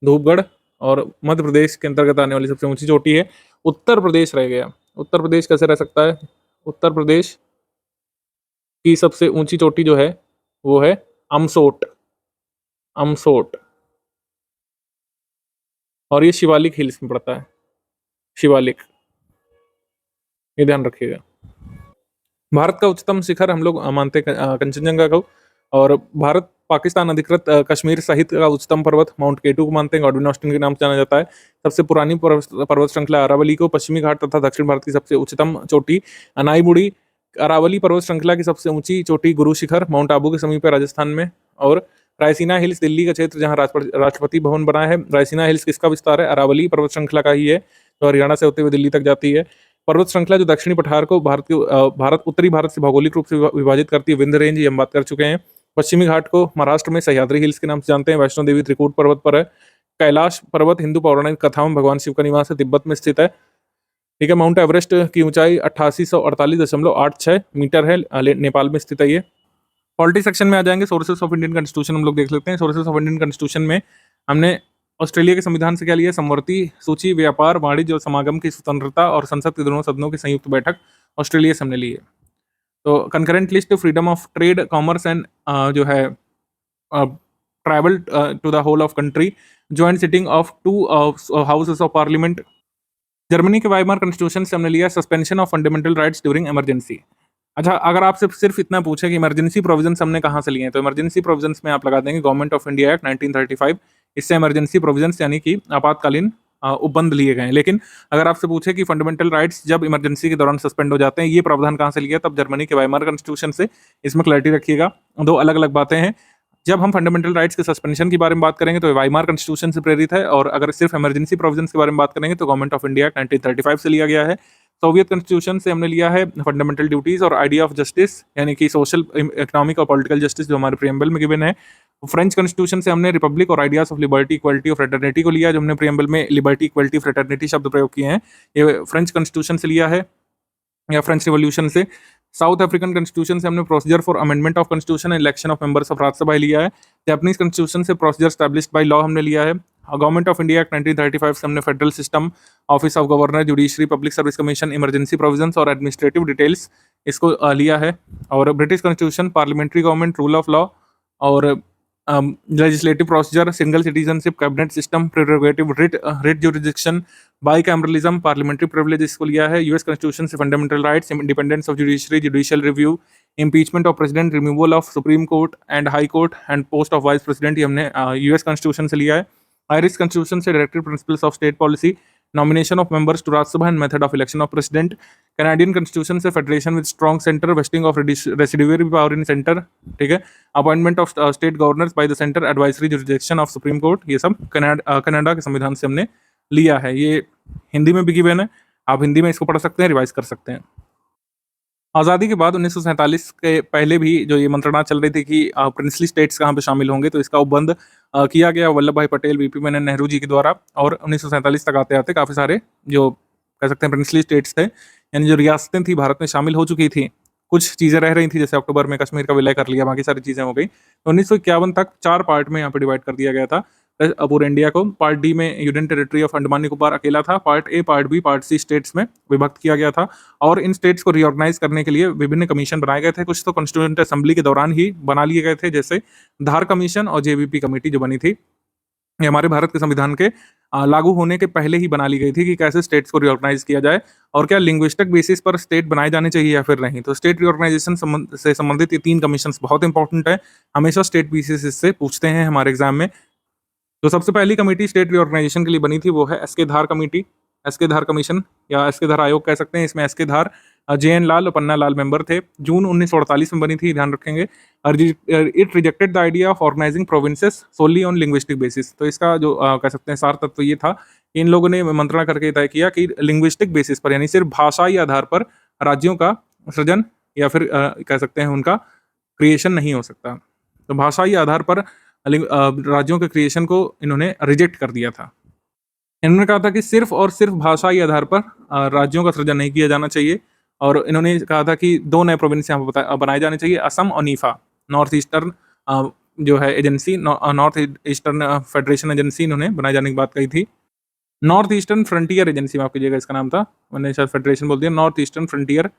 धूपगढ़, और मध्य प्रदेश के अंतर्गत आने वाली सबसे ऊंची चोटी है। उत्तर प्रदेश रह गया, उत्तर प्रदेश कैसे रह सकता है। उत्तर प्रदेश की सबसे ऊंची चोटी जो है वो है अमसोट, अमसोट, और ये शिवालिक हिल्स में पड़ता है, शिवालिक, ये ध्यान रखिएगा। भारत का उच्चतम शिखर हम लोग मानते हैं कंचनजंगा को, और भारत पाकिस्तान अधिकृत कश्मीर सहित का उच्चतम पर्वत माउंट केटू को मानते हैं, गॉडविन ऑस्टिन के नाम से जाना जाता है। सबसे पुरानी पर्वत श्रृंखला अरावली को, पश्चिमी घाट तथा दक्षिण भारत की सबसे उच्चतम चोटी अनाईबुड़ी, अरावली पर्वत श्रृंखला की सबसे ऊंची चोटी गुरु शिखर माउंट आबू के समीप है राजस्थान में, और रायसीना हिल्स दिल्ली का क्षेत्र जहां राष्ट्रपति भवन बना है। रायसीना हिल्स किसका विस्तार है? अरावली पर्वत श्रृंखला का ही है, तो हरियाणा से होते हुए दिल्ली तक जाती है। पर्वत श्रृंखला जो दक्षिणी पठार को भारत उत्तरी भारत से भौगोलिक रूप से विभाजित करती है, विंध्य रेंज, ये हम बात कर चुके हैं। पश्चिमी घाट को महाराष्ट्र में सह्याद्री हिल्स के नाम से जानते हैं। वैष्णो देवी त्रिकूट पर्वत पर है। कैलाश पर्वत हिंदू पौराणिक कथाओं में भगवान शिव का निवास है, तिब्बत में स्थित है। ठीक है। माउंट एवरेस्ट की ऊंचाई 8848.86 मीटर है, नेपाल में स्थित है ये। पॉलिटी सेक्शन में आ जाएंगे। सोर्सेस ऑफ इंडियन कॉन्स्टिट्यूशन हम लोग देख लेते हैं। सोर्सेस ऑफ इंडियन कॉन्स्टिट्यूशन में हमने ऑस्ट्रेलिया के संविधान से क्या लिया? समवर्ती सूची, व्यापार, वाणिज्य और समागम की स्वतंत्रता और संसद के दोनों सदनों की संयुक्त बैठक ऑस्ट्रेलिया से हमने ली है। तो concurrent list, freedom of trade, commerce and जो है travel to the whole of country, joint sitting of 2 houses of parliament. Germany के वाइमार कॉन्स्टिट्यूशन से हमने लिया suspension of fundamental rights during emergency. अच्छा, अगर आपसे सिर्फ इतना पूछे कि इमरजेंसी प्रोविजंस हमने कहाँ से लिए हैं, तो इमरजेंसी प्रोविजंस में आप लगा देंगे गवर्नमेंट ऑफ इंडिया एक्ट 1935। इससे इमरजेंसी प्रोविजंस यानी कि आपातकालीन उपबंध लिए गए हैं। लेकिन अगर आपसे पूछे कि फंडामेंटल राइट्स जब इमरजेंसी के दौरान सस्पेंड हो जाते हैं, ये प्रावधान कहाँ से लिया, तब जर्मनी के वाइमार कॉन्स्टिट्यूशन से। इसमें क्लैरिटी रखिएगा, दो अलग अलग बातें हैं। जब हम फंडामेंटल राइट्स के सस्पेंशन के बारे में बात करेंगे तो वाइमार कॉन्स्टिट्यूशन से प्रेरित है, और अगर सिर्फ इमरजेंसी प्रोविजंस के बारे में बात करेंगे तो गवर्नमेंट ऑफ इंडिया एक्ट 1935 से लिया गया है। सोवियत कॉन्स्टिट्यूशन से हमने लिया है फंडामेंटल ड्यूटीज और आइडिया ऑफ जस्टिस, यानी कि सोशल, इकोनॉमिक और पॉलिटिकल जस्टिस जो हमारे प्रियम्बल में गिवन है। फ्रेंच कॉन्स्टिट्यूशन से हमने रिपब्लिक और आइडियाज ऑफ लिबर्टी, इक्वलिटी और फ्रेटर्निटी को लिया, जो हमने प्रियम्बल में लिबर्टी, इक्वलिटी, फ्रेटर्निटी शब्द प्रयोग किए हैं, ये फ्रेंच कॉन्स्टिट्यूशन से लिया है या फ्रेंच रिवॉल्यूशन से। साउथ अफ्रीकन कॉन्स्टिट्यूशन से हमने procedure for amendment of constitution and election of members of Rajya Sabha लिया है। जापानीज कॉन्स्टिट्यूशन से प्रोसीजर स्टैब्लिश्ड बाय लॉ हमने लिया है। गवर्नमेंट ऑफ इंडिया एक्ट 1935 से हमने federal system, office of governor, judiciary, public service commission, emergency provisions और administrative details इसको लिया है। और British constitution, parliamentary government, rule of law और legislative procedure, single citizenship, cabinet system, prerogative, writ jurisdiction, bicameralism, parliamentary privilege इसको लिया है। US constitution से fundamental rights, independence of judiciary, judicial review, impeachment of president, removal of supreme court and high court and post of vice president, ये हमने US constitution से लिया है। Irish constitution से directive principles of state policy, nomination of members to Rajya Sabha and method of election of president. Canadian constitution से federation with strong centre, vesting of residuary power in centre. ठीक है। Appointment of state governors by the centre, advisory jurisdiction of supreme court, ये सब Canada के संविधान से हमने लिया है। ये हिंदी में भी गिवन है, आप हिंदी में इसको पढ़ सकते हैं, रिवाइज कर सकते हैं। आज़ादी के बाद 1947 के पहले भी जो ये मंत्रणा चल रही थी कि प्रिंसली स्टेट्स कहाँ पे शामिल होंगे, तो इसका उपबंध किया गया वल्लभ भाई पटेल, वीपी मेनन नेहरू जी के द्वारा। और 1947 तक आते आते काफ़ी सारे जो कह सकते हैं प्रिंसली स्टेट्स थे, यानी जो रियासतें थी भारत में शामिल हो चुकी थी। कुछ चीज़ें रह रही थी, जैसे अक्टूबर में कश्मीर का विलय कर लिया, बाकी सारी चीज़ें हो गई। तो 1951 तक 4 पार्ट में यहाँ पे डिवाइड कर दिया गया था पूरे इंडिया को। पार्ट डी में union territory of Andaman Nicobar अकेला था। Part A, part B, part C states में विभक्त किया गया था। और इन स्टेट्स को रीऑर्गेनाइज करने के लिए विभिन्न कमीशन बनाए गए थे। कुछ तो कॉन्स्टिट्यूएंट असेंबली के दौरान ही बना लिए गए थे, जैसे धार कमीशन और जेबीपी कमेटी जो बनी थी, ये हमारे भारत के संविधान के लागू होने के पहले ही बना ली गई थी कि कैसे स्टेट्स को रिऑर्गेनाइज किया जाए और क्या लिंग्विस्टिक बेसिस पर स्टेट बनाए जाने चाहिए या फिर नहीं। तो स्टेट रिऑर्गेनाइजेशन से संबंधित ये 3 कमीशन बहुत इंपॉर्टेंट है, हमेशा स्टेट बेसिस से पूछते हैं हमारे एग्जाम में। तो सबसे पहली कमेटी स्टेट रिऑर्गेनाइजेशन के लिए बनी थी वो है एस के धार कमेटी, एस के धार कमीशन या एस के धार आयोग कह सकते हैं। इसमें एस के धार, जे एन लाल और पन्ना लाल मेंबर थे। जून 1948 में बनी थी, ध्यान रखेंगे। It rejected the idea of organising provinces solely on linguistic basis. तो इसका जो कह सकते हैं सार तत्व ये था, इन लोगों ने मंत्रणा करके तय किया कि लिंग्विस्टिक बेसिस पर, यानी सिर्फ भाषाई आधार पर राज्यों का सृजन या फिर कह सकते हैं उनका क्रिएशन नहीं हो सकता। तो भाषाई आधार पर राज्यों के क्रिएशन को इन्होंने रिजेक्ट कर दिया था। इन्होंने कहा था कि सिर्फ और सिर्फ भाषाई आधार पर राज्यों का सृजन नहीं किया जाना चाहिए। और इन्होंने कहा था कि 2 नए प्रोविंस यहाँ पर बनाए जाने चाहिए, असम और नीफा, नॉर्थ ईस्टर्न जो है agency, north eastern federation agency इन्होंने बनाए जाने की बात कही थी। नॉर्थ ईस्टर्न फ्रंटियर एजेंसी माफ कीजिएगा, इसका नाम था, मैंने शायद फेडरेशन बोल दिया। North eastern frontier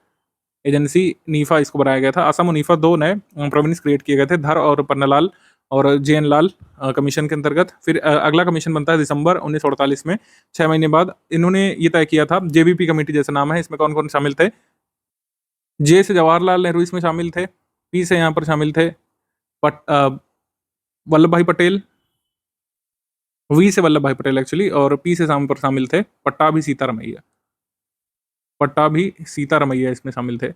agency Nipah इसको बनाया गया था। असम और नीफा 2 नए प्रोविंस क्रिएट किए गए थे, धर और पन्नालाल और जे एन लाल कमीशन के अंतर्गत। फिर अगला कमीशन बनता है दिसंबर 1948 में, 6 महीने बाद। इन्होंने ये तय किया था, जेबीपी कमेटी जैसा नाम है, इसमें कौन कौन शामिल थे? जे से जवाहरलाल नेहरू इसमें शामिल थे, पी से यहाँ पर शामिल थे वल्लभ भाई पटेल, वी से वल्लभ भाई पटेल एक्चुअली, और पी से यहाँ पर शामिल थे पट्टाभी सीतारमैया, पट्टाभी सीतारमैया इसमें शामिल थे।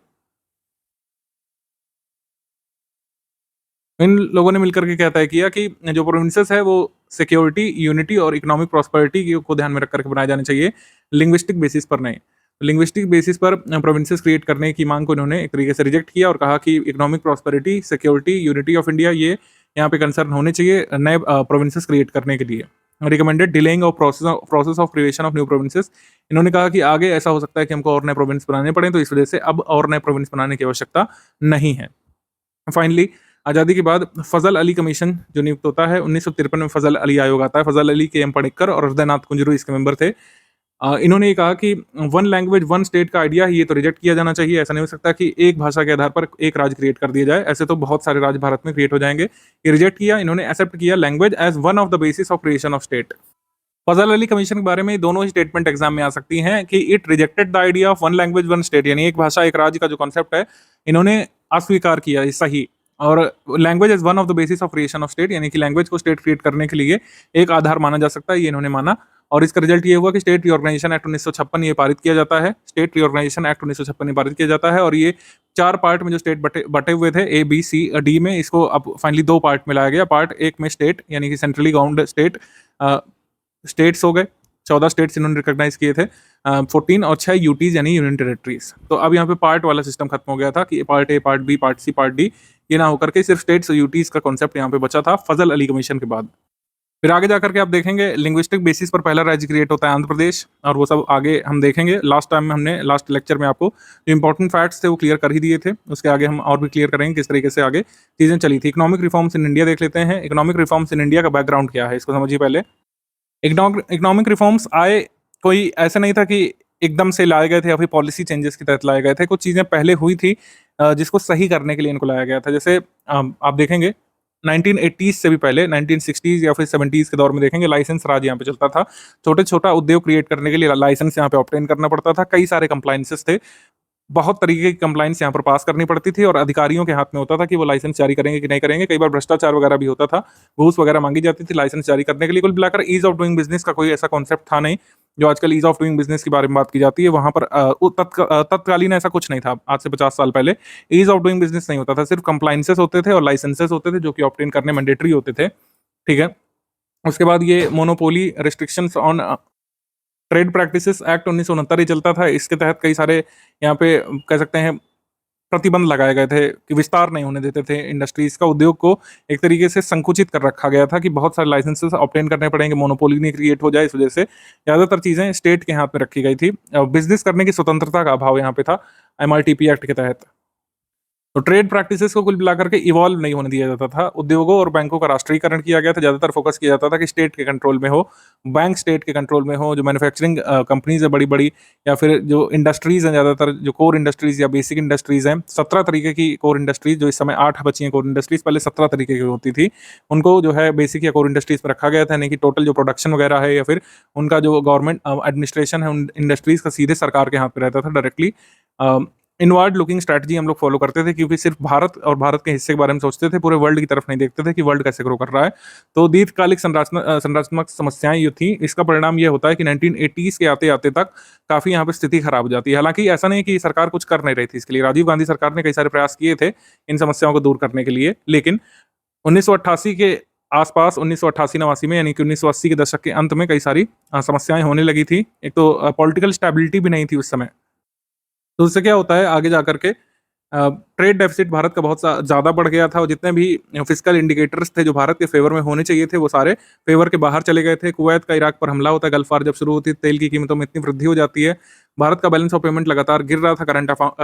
इन लोगों ने मिलकर के क्या तय किया कि जो प्रोविंसेस है वो सिक्योरिटी, यूनिटी और इकोनॉमिक प्रॉस्पेरिटी को ध्यान में रख करके बनाए जाने चाहिए, लिंग्विस्टिक बेसिस पर नहीं। लिंग्विस्टिक बेसिस पर प्रोविंसेस क्रिएट करने की मांग को इन्होंने एक तरीके से रिजेक्ट किया और कहा कि economic prosperity, security, unity of India ये यहाँ पे कंसर्न होने चाहिए नए प्रोविंसेस क्रिएट करने के लिए। Recommended delaying of process of creation of new provinces. इन्होंने कहा कि आगे ऐसा हो सकता है कि हमको और नए प्रोविंस बनाने पड़े, तो इस वजह से अब और नए प्रोविंस बनाने की आवश्यकता नहीं है। फाइनली आज़ादी के बाद फजल अली कमीशन जो नियुक्त होता है, 1953 में फजल अली आयोग आता है। फजल अली के एम पणिक्कर और हृदयनाथ कुंजरू इसके मेंबर थे। इन्होंने ये कहा कि वन लैंग्वेज वन स्टेट का आइडिया ये तो रिजेक्ट किया जाना चाहिए। ऐसा नहीं हो सकता कि एक भाषा के आधार पर एक राज्य क्रिएट कर दिया जाए, ऐसे तो बहुत सारे राज्य भारत में क्रिएट हो जाएंगे। ये रिजेक्ट किया। इन्होंने एक्सेप्ट किया language as one of the basis of creation of state. Fazal Ali commission के बारे में दोनों ही स्टेटमेंट एग्जाम में आ सकती हैं कि it rejected the idea of one language one state, यानी एक भाषा एक राज्य का जो कॉन्सेप्ट है इन्होंने अस्वीकार किया, ये सही। और language is one of the basis of creation of state, यानी कि लैंग्वेज को स्टेट क्रिएट करने के लिए एक आधार माना जा सकता है, ये इन्होंने माना। और इसका रिजल्ट ये हुआ कि स्टेट रीऑर्गेनाइजेशन एक्ट 1956 ये पारित किया जाता है। स्टेट रीऑर्गेनाइजेशन एक्ट 1956 ये पारित किया जाता है और ये 4 पार्ट में जो स्टेट बटे हुए थे ए बी सी डी में, इसको अब फाइनली 2 पार्ट में लाया गया। पार्ट 1 में स्टेट यानी कि सेंट्रली गवर्नड स्टेट्स हो गए, 14 स्टेट्स इन्होंने रिकॉग्नाइज किए थे, 14 और 6 यूटीज यानी यूनियन टेरिटरीज। तो अब यहाँ पे पार्ट वाला सिस्टम खत्म हो गया था कि part A, part B, part C, part D, ये ना होकर के सिर्फ स्टेट्स और यूटीज का कॉन्सेप्ट यहाँ पे बचा था फजल अली कमीशन के बाद। फिर आगे जाकर के आप देखेंगे लिंग्विस्टिक बेसिस पर पहला राज्य क्रिएट होता है आंध्र प्रदेश, और वो सब आगे हम देखेंगे। लास्ट टाइम में हमने लास्ट लेक्चर में आपको जो इंपॉर्टेंट फैक्ट्स थे वो क्लियर कर ही दिए थे, उसके आगे हम और भी क्लियर करेंगे किस तरीके से आगे चीज़ें चली थी। इकोनॉमिक रिफॉर्म्स इन इंडिया देख लेते हैं। इकोनॉमिक रिफॉर्म्स इन इंडिया का बैकग्राउंड क्या है इसको समझिए पहले। इकोनॉमिक रिफॉर्म्स आए, कोई ऐसा नहीं था कि एकदम से लाए गए थे या फिर पॉलिसी चेंजेस के तहत लाए गए थे। कुछ चीज़ें पहले हुई थी जिसको सही करने के लिए इनको लाया गया था। जैसे आप देखेंगे 1980s से भी पहले 1960s या फिर 70s के दौर में देखेंगे लाइसेंस राज यहाँ पे चलता था। छोटे छोटा उद्योग क्रिएट करने के लिए लाइसेंस यहाँ पे ऑब्टेन करना पड़ता था। कई सारे कंप्लाइंसेस थे, बहुत तरीके की कंप्लाइंस यहाँ पर पास करनी पड़ती थी और अधिकारियों के हाथ में होता था कि वो लाइसेंस जारी करेंगे कि नहीं करेंगे। कई बार भ्रष्टाचार वगैरह भी होता था, घूस वगैरह मांगी जाती थी लाइसेंस जारी करने के लिए। कुल मिलाकर ईज ऑफ डूइंग बिजनेस का कोई ऐसा कॉन्सेप्ट था नहीं जो आजकल ईज ऑफ डूइंग बिजनेस के बारे में बात की जाती है। वहां पर तत्कालीन ऐसा कुछ नहीं था। आज से 50 साल पहले ईज ऑफ डूइंग बिजनेस नहीं होता था, सिर्फ कंप्लाइंसेस होते थे और लाइसेंसेस होते थे जो कि ऑब्टेन करने मैंडेटरी होते थे। ठीक है, उसके बाद ये monopoly restrictions on trade practices act 1969 ही चलता था। इसके तहत कई सारे यहाँ पे कह सकते हैं प्रतिबंध लगाए गए थे कि विस्तार नहीं होने देते थे इंडस्ट्रीज का। उद्योग को एक तरीके से संकुचित कर रखा गया था कि बहुत सारे लाइसेंसेस ऑब्टेन करने पड़ेंगे, मोनोपोली नहीं क्रिएट हो जाए। इस वजह से ज़्यादातर चीज़ें स्टेट के हाथ में रखी गई थी। बिजनेस करने की स्वतंत्रता का अभाव यहाँ पे था MRTP एक्ट के तहत। तो ट्रेड प्रैक्टिसेस को कुल मिलाकर के इवॉल्व नहीं होने दिया जाता था। उद्योगों और बैंकों का राष्ट्रीयकरण किया गया था। ज़्यादातर फोकस किया जाता था कि स्टेट के कंट्रोल में हो, बैंक स्टेट के कंट्रोल में हो। जो मैन्युफैक्चरिंग कंपनीज है बड़ी बड़ी या फिर जो इंडस्ट्रीज हैं, ज़्यादातर जो कोर इंडस्ट्रीज या बेसिक इंडस्ट्रीज हैं, 17 तरीके की कोर इंडस्ट्रीज, जो इस समय 8 बची हैं कोर इंडस्ट्रीज, पहले 17 तरीके की होती थी, उनको जो है बेसिक या कोर इंडस्ट्रीज में रखा गया था। यानी कि टोटल जो प्रोडक्शन वगैरह है या फिर उनका जो गवर्नमेंट एडमिनिस्ट्रेशन है उन इंडस्ट्रीज का सीधे सरकार के हाथ में रहता था डायरेक्टली। इनवर्ड लुकिंग स्ट्रैटेजी हम लोग फॉलो करते थे क्योंकि सिर्फ भारत और भारत के हिस्से के बारे में सोचते थे, पूरे वर्ल्ड की तरफ नहीं देखते थे कि वर्ल्ड कैसे ग्रो कर रहा है। तो दीर्घकालिक संरचनात्मक समस्याएं ये थी। इसका परिणाम ये होता है कि 1980s के आते आते तक काफ़ी यहाँ पे स्थिति खराब हो जाती है। हालांकि ऐसा नहीं कि सरकार कुछ कर नहीं रही थी इसके लिए। राजीव गांधी सरकार ने कई सारे प्रयास किए थे इन समस्याओं को दूर करने के लिए, लेकिन 1988 के आसपास 1988-89 में यानी कि 1980 के दशक के अंत में कई सारी समस्याएं होने लगी थी। एक तो पॉलिटिकल स्टेबिलिटी भी नहीं थी उस समय। तो उससे क्या होता है आगे जाकर के ट्रेड डेफिसिट भारत का बहुत ज़्यादा बढ़ गया था और जितने भी फिस्कल इंडिकेटर्स थे जो भारत के फेवर में होने चाहिए थे वो सारे फेवर के बाहर चले गए थे। कुवैत का इराक पर हमला होता है, गल्फ वार जब शुरू होती है, तेल की कीमतों में इतनी वृद्धि हो जाती है, भारत का बैलेंस ऑफ पेमेंट लगातार गिर रहा था,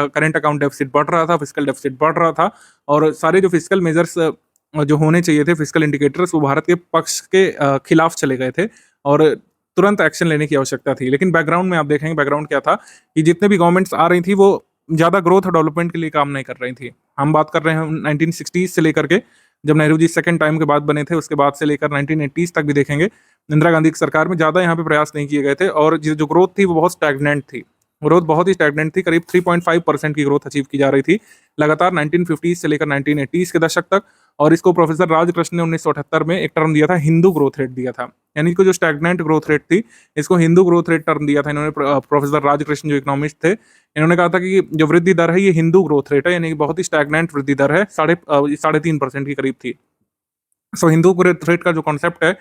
करंट अकाउंट डेफिसिट बढ़ रहा था, फिस्कल डेफिसिट बढ़ रहा था और सारे जो फिस्कल मेजर्स जो होने चाहिए थे, फिस्कल इंडिकेटर्स, वो भारत के पक्ष के खिलाफ चले गए थे और तुरंत एक्शन लेने की आवश्यकता थी। लेकिन बैकग्राउंड में आप देखेंगे बैकग्राउंड क्या था कि जितने भी गवर्नमेंट्स आ रही थी वो ज़्यादा ग्रोथ और डेवलपमेंट के लिए काम नहीं कर रही थी। हम बात कर रहे हैं 1960s से लेकर के, जब नेहरू जी सेकंड टाइम के बाद बने थे, उसके बाद से लेकर 1980s तक भी देखेंगे इंदिरा गांधी की सरकार में ज़्यादा यहाँ पे प्रयास नहीं किए गए थे और जो ग्रोथ थी वो बहुत स्टैग्नेंट थी। ग्रोथ बहुत ही स्टैग्नेंट थी, करीब 3.5% की ग्रोथ अचीव की जा रही थी लगातार 1950s से लेकर 1980s के दशक तक। और इसको प्रोफेसर राजकृष्ण ने 1978 में एक टर्म दिया था, हिंदू ग्रोथ रेट दिया था। यानी कि जो स्टैग्नेंट ग्रोथ रेट थी, इसको हिंदू ग्रोथ रेट टर्म दिया था इन्होंने। प्रोफेसर राजकृष्ण जो इकोनॉमिस्ट थे, इन्होंने कहा था कि जो वृद्धि दर है ये हिंदू ग्रोथ रेट है, यानी कि बहुत ही स्टैग्नेंट वृद्धि दर है, 3.5% के करीब थी। सो हिंदू ग्रोथ रेट का जो कॉन्सेप्ट है,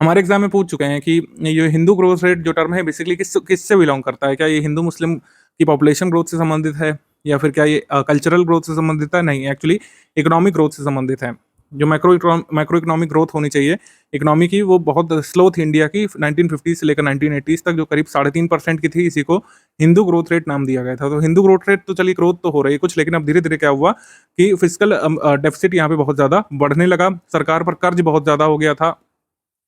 हमारे एग्जाम में पूछ चुके हैं कि ये हिंदू ग्रोथ रेट जो टर्म है बेसिकली किससे बिलोंग करता है। क्या ये हिंदू मुस्लिम की पॉपुलेशन ग्रोथ से संबंधित है, या फिर क्या ये कल्चरल ग्रोथ से संबंधित है? नहीं, एक्चुअली इकोनॉमिक ग्रोथ से संबंधित है। जो मैक्रो इकोनॉमिक ग्रोथ होनी चाहिए इकोनॉमी की, वो बहुत स्लो थी इंडिया की 1950 से लेकर 1980s तक, जो करीब 3.5% की थी। इसी को हिंदू ग्रोथ रेट नाम दिया गया था। तो हिंदू ग्रोथ रेट तो चलिए, ग्रोथ तो हो रही है कुछ, लेकिन अब धीरे धीरे क्या हुआ कि फिजिकल डेफिसिट यहाँ पे बहुत ज्यादा बढ़ने लगा, सरकार पर कर्ज बहुत ज्यादा हो गया था,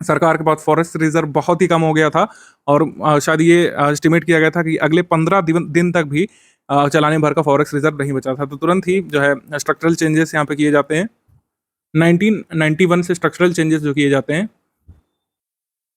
सरकार के पास फॉरेस्ट रिजर्व बहुत ही कम हो गया था। और शायद ये एस्टिमेट किया गया था कि अगले 15 दिन तक भी चलाने भर का फॉरेस्ट रिजर्व नहीं बचा था। तो तुरंत ही जो है स्ट्रक्चरल चेंजेस यहाँ पे किए जाते हैं। 1991 से स्ट्रक्चरल चेंजेस जो किए जाते हैं,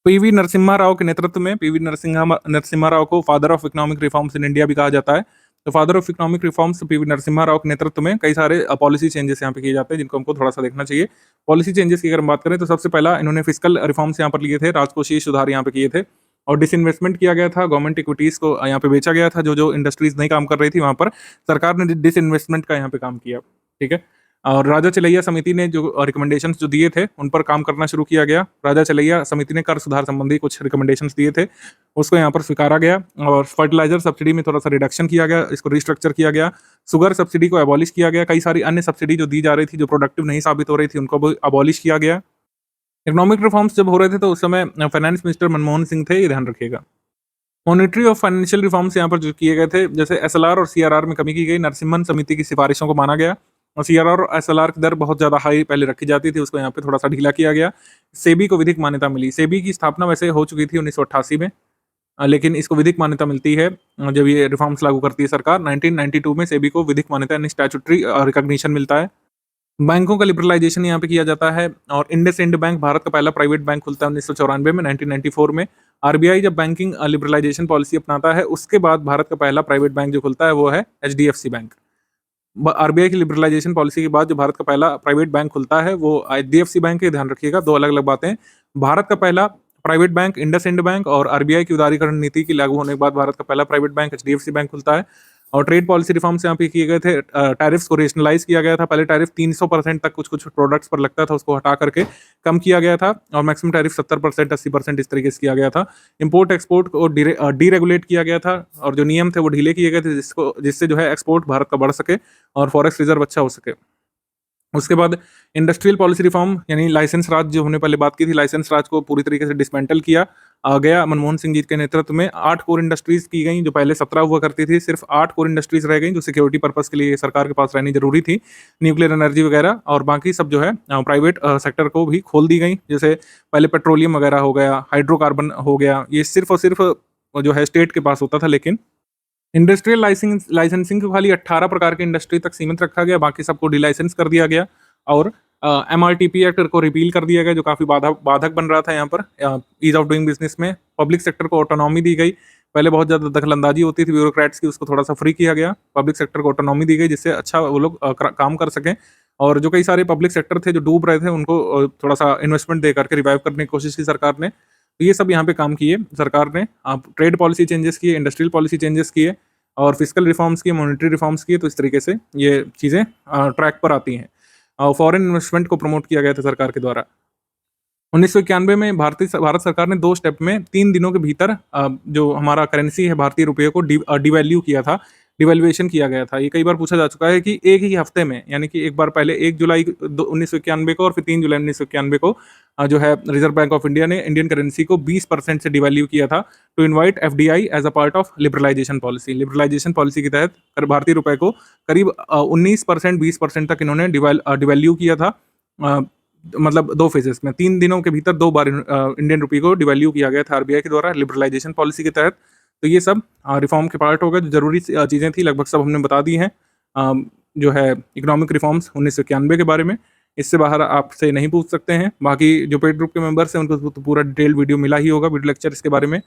पीवी नरसिम्हा राव के नेतृत्व में। पीवी नरसिम्हा राव को father of economic reforms in India भी कहा जाता है। तो father of economic reforms PV Narasimha Rao के नेतृत्व में कई सारे पॉलिसी चेंजेस यहाँ पे किए जाते हैं, जिनको हमको थोड़ा सा देखना चाहिए। पॉलिसी चेंजेस की अगर हम बात करें तो सबसे पहला इन्होंने फिजिकल रिफॉर्म्स यहाँ पर लिए थे, राजकोषीय सुधार यहाँ पे किए थे, और डिसइन्वेस्टमेंट किया गया था। गवर्नमेंट इक्विटीज को यहाँ पे बेचा गया था, जो इंडस्ट्रीज नहीं काम कर रही थी वहां पर सरकार ने डिसइन्वेस्टमेंट का यहाँ पे काम किया। ठीक है। और राजा चलैया समिति ने जो रिकमेंडेशंस जो दिए थे उन पर काम करना शुरू किया गया। राजा चलैया समिति ने कर सुधार संबंधी कुछ रिकमेंडेशंस दिए थे, उसको यहाँ पर स्वीकारा गया। और फर्टिलाइजर सब्सिडी में थोड़ा सा रिडक्शन किया गया, इसको रिस्ट्रक्चर किया गया। शुगर सब्सिडी को अबॉलिश किया गया। कई सारी अन्य सब्सिडी जो दी जा रही थी, जो प्रोडक्टिव नहीं साबित हो रही थी, उनको अबॉलिश किया गया। इकोनॉमिक रिफॉर्म्स जब हो रहे थे तो उस समय फाइनेंस मिनिस्टर मनमोहन सिंह थे, ये ध्यान रखिएगा। मॉनिटरी और फाइनेंशियल रिफॉर्म्स यहाँ पर जो किए गए थे, जैसे एसएलआर और सीआरआर में कमी की गई, नरसिम्हन समिति की सिफारिशों को माना गया। और सीआरआर और एसएलआर की दर बहुत ज़्यादा हाई पहले रखी जाती थी, उसको यहाँ पे थोड़ा सा ढीला किया गया। सेबी को विधिक मान्यता मिली। सेबी की स्थापना वैसे हो चुकी थी 1988 में, लेकिन इसको विधिक मान्यता मिलती है जब ये रिफॉर्म्स लागू करती है सरकार। 1992 में सेबी को विधिक मान्यता यानी स्टैट्यूटरी रिकॉग्निशन मिलता है। बैंकों का लिबरलाइजेशन यहाँ पे किया जाता है, और इंडसइंड बैंक भारत का पहला प्राइवेट बैंक खुलता है 1994 में। 1994 में आरबीआई जब बैंकिंग लिबरलाइजेशन पॉलिसी अपनाता है, उसके बाद भारत का पहला प्राइवेट बैंक जो खुलता है वो है एचडीएफसी बैंक। आरबीआई की लिबरलाइजेशन पॉलिसी के बाद जो भारत का पहला प्राइवेट बैंक खुलता है वो एचडीएफसी बैंक है। ध्यान रखिएगा, दो अलग अलग बातें। भारत का पहला प्राइवेट बैंक इंडसइंड बैंक, और आरबीआई की उदारीकरण नीति की लागू होने के बाद भारत का पहला प्राइवेट बैंक एचडीएफसी बैंक खुलता है। और ट्रेड पॉलिसी रिफॉर्म्स यहाँ पे किए गए थे। टैरिफ्स को रेशनलाइज किया गया था। पहले टैरिफ 300% तक कुछ कुछ प्रोडक्ट्स पर लगता था, उसको हटा करके कम किया गया था, और मैक्सिमम टैरिफ 70%, 80% इस तरीके से किया गया था। इंपोर्ट एक्सपोर्ट को डीरेगुलेट किया गया था, और जो नियम थे वो ढीले किए गए थे, जिससे जो है एक्सपोर्ट भारत का बढ़ सके और फॉरेक्स रिजर्व अच्छा हो सके। उसके बाद इंडस्ट्रियल पॉलिसी रिफॉर्म यानी लाइसेंस राज जो हमने पहले बात की थी, लाइसेंस राज को पूरी तरीके से डिसमेंटल किया गया मनमोहन सिंह जी के नेतृत्व में। 8 कोर इंडस्ट्रीज की गई, जो पहले 17 हुआ करती थी, सिर्फ 8 कोर इंडस्ट्रीज रह गई, जो सिक्योरिटी पर्पस के लिए सरकार के पास रहनी जरूरी थी, न्यूक्लियर एनर्जी वगैरह। और बाकी सब जो है प्राइवेट सेक्टर को भी खोल दी गई, जैसे पहले पेट्रोलियम वगैरह हो गया, हाइड्रोकार्बन हो गया, ये सिर्फ और सिर्फ जो है स्टेट के पास होता था। लेकिन इंडस्ट्रियल लाइसेंसिंग को खाली 18 प्रकार के इंडस्ट्री तक सीमित रखा गया, बाकी सबको डिलाइसेंस कर दिया गया। और एमआरटीपी एक्ट को रिपील कर दिया गया, जो काफ़ी बाधक बन रहा था यहाँ पर ईज ऑफ डूइंग बिजनेस में। पब्लिक सेक्टर को ऑटोनॉमी दी गई, पहले बहुत ज़्यादा दखलंदाजी होती थी ब्यूरोक्रेट्स की, उसको थोड़ा सा फ्री किया गया। पब्लिक सेक्टर को ऑटोनॉमी दी गई, जिससे अच्छा वो लोग काम कर सकें। और जो कई सारे पब्लिक सेक्टर थे जो डूब रहे थे, उनको थोड़ा सा इन्वेस्टमेंट दे करके रिवाइव करने की कोशिश की सरकार ने। तो ये सब यहाँ पे काम किए सरकार ने। ट्रेड पॉलिसी चेंजेस किए, इंडस्ट्रियल पॉलिसी चेंजेस किए, और फिजिकल रिफॉर्म्स किए, मॉनिटरी रिफॉर्म्स किए। तो इस तरीके से ये चीज़ें ट्रैक पर आती हैं। फॉरेन इन्वेस्टमेंट को प्रमोट किया गया था सरकार के द्वारा। 1991 में भारत सरकार ने 2 स्टेप में 3 दिनों के भीतर जो हमारा करेंसी है भारतीय रुपये को डिवैल्यू किया था, डिवैल्यूएशन किया गया था। ये कई बार पूछा जा चुका है कि एक ही हफ्ते में, यानी कि एक बार पहले 1 जुलाई 1991 को और फिर 3 जुलाई 1991 को जो है रिजर्व बैंक ऑफ इंडिया ने इंडियन करेंसी को 20% से डिवैल्यू किया था, to invite FDI as a part of liberalisation policy. Liberalisation policy के तहत भारतीय रुपये को करीब 19% 20% तक इन्होंने डिवैल्यू किया था। मतलब 2 फेजेस में 3 दिनों के भीतर 2 बार इंडियन रुपये को डिवैल्यू किया गया था आरबीआई के द्वारा लिबरलाइजेशन पॉलिसी के तहत। तो ये सब रिफॉर्म के पार्ट हो गए, जो जरूरी चीज़ें थी लगभग सब हमने बता दी हैं। जो है इकोनॉमिक रिफॉर्म्स 1991 के बारे में, इससे बाहर आपसे नहीं पूछ सकते हैं। बाकी जो पेड ग्रुप के मेंबर्स हैं उनको तो पूरा डिटेल वीडियो मिला ही होगा, वीडियो लेक्चर इसके बारे में।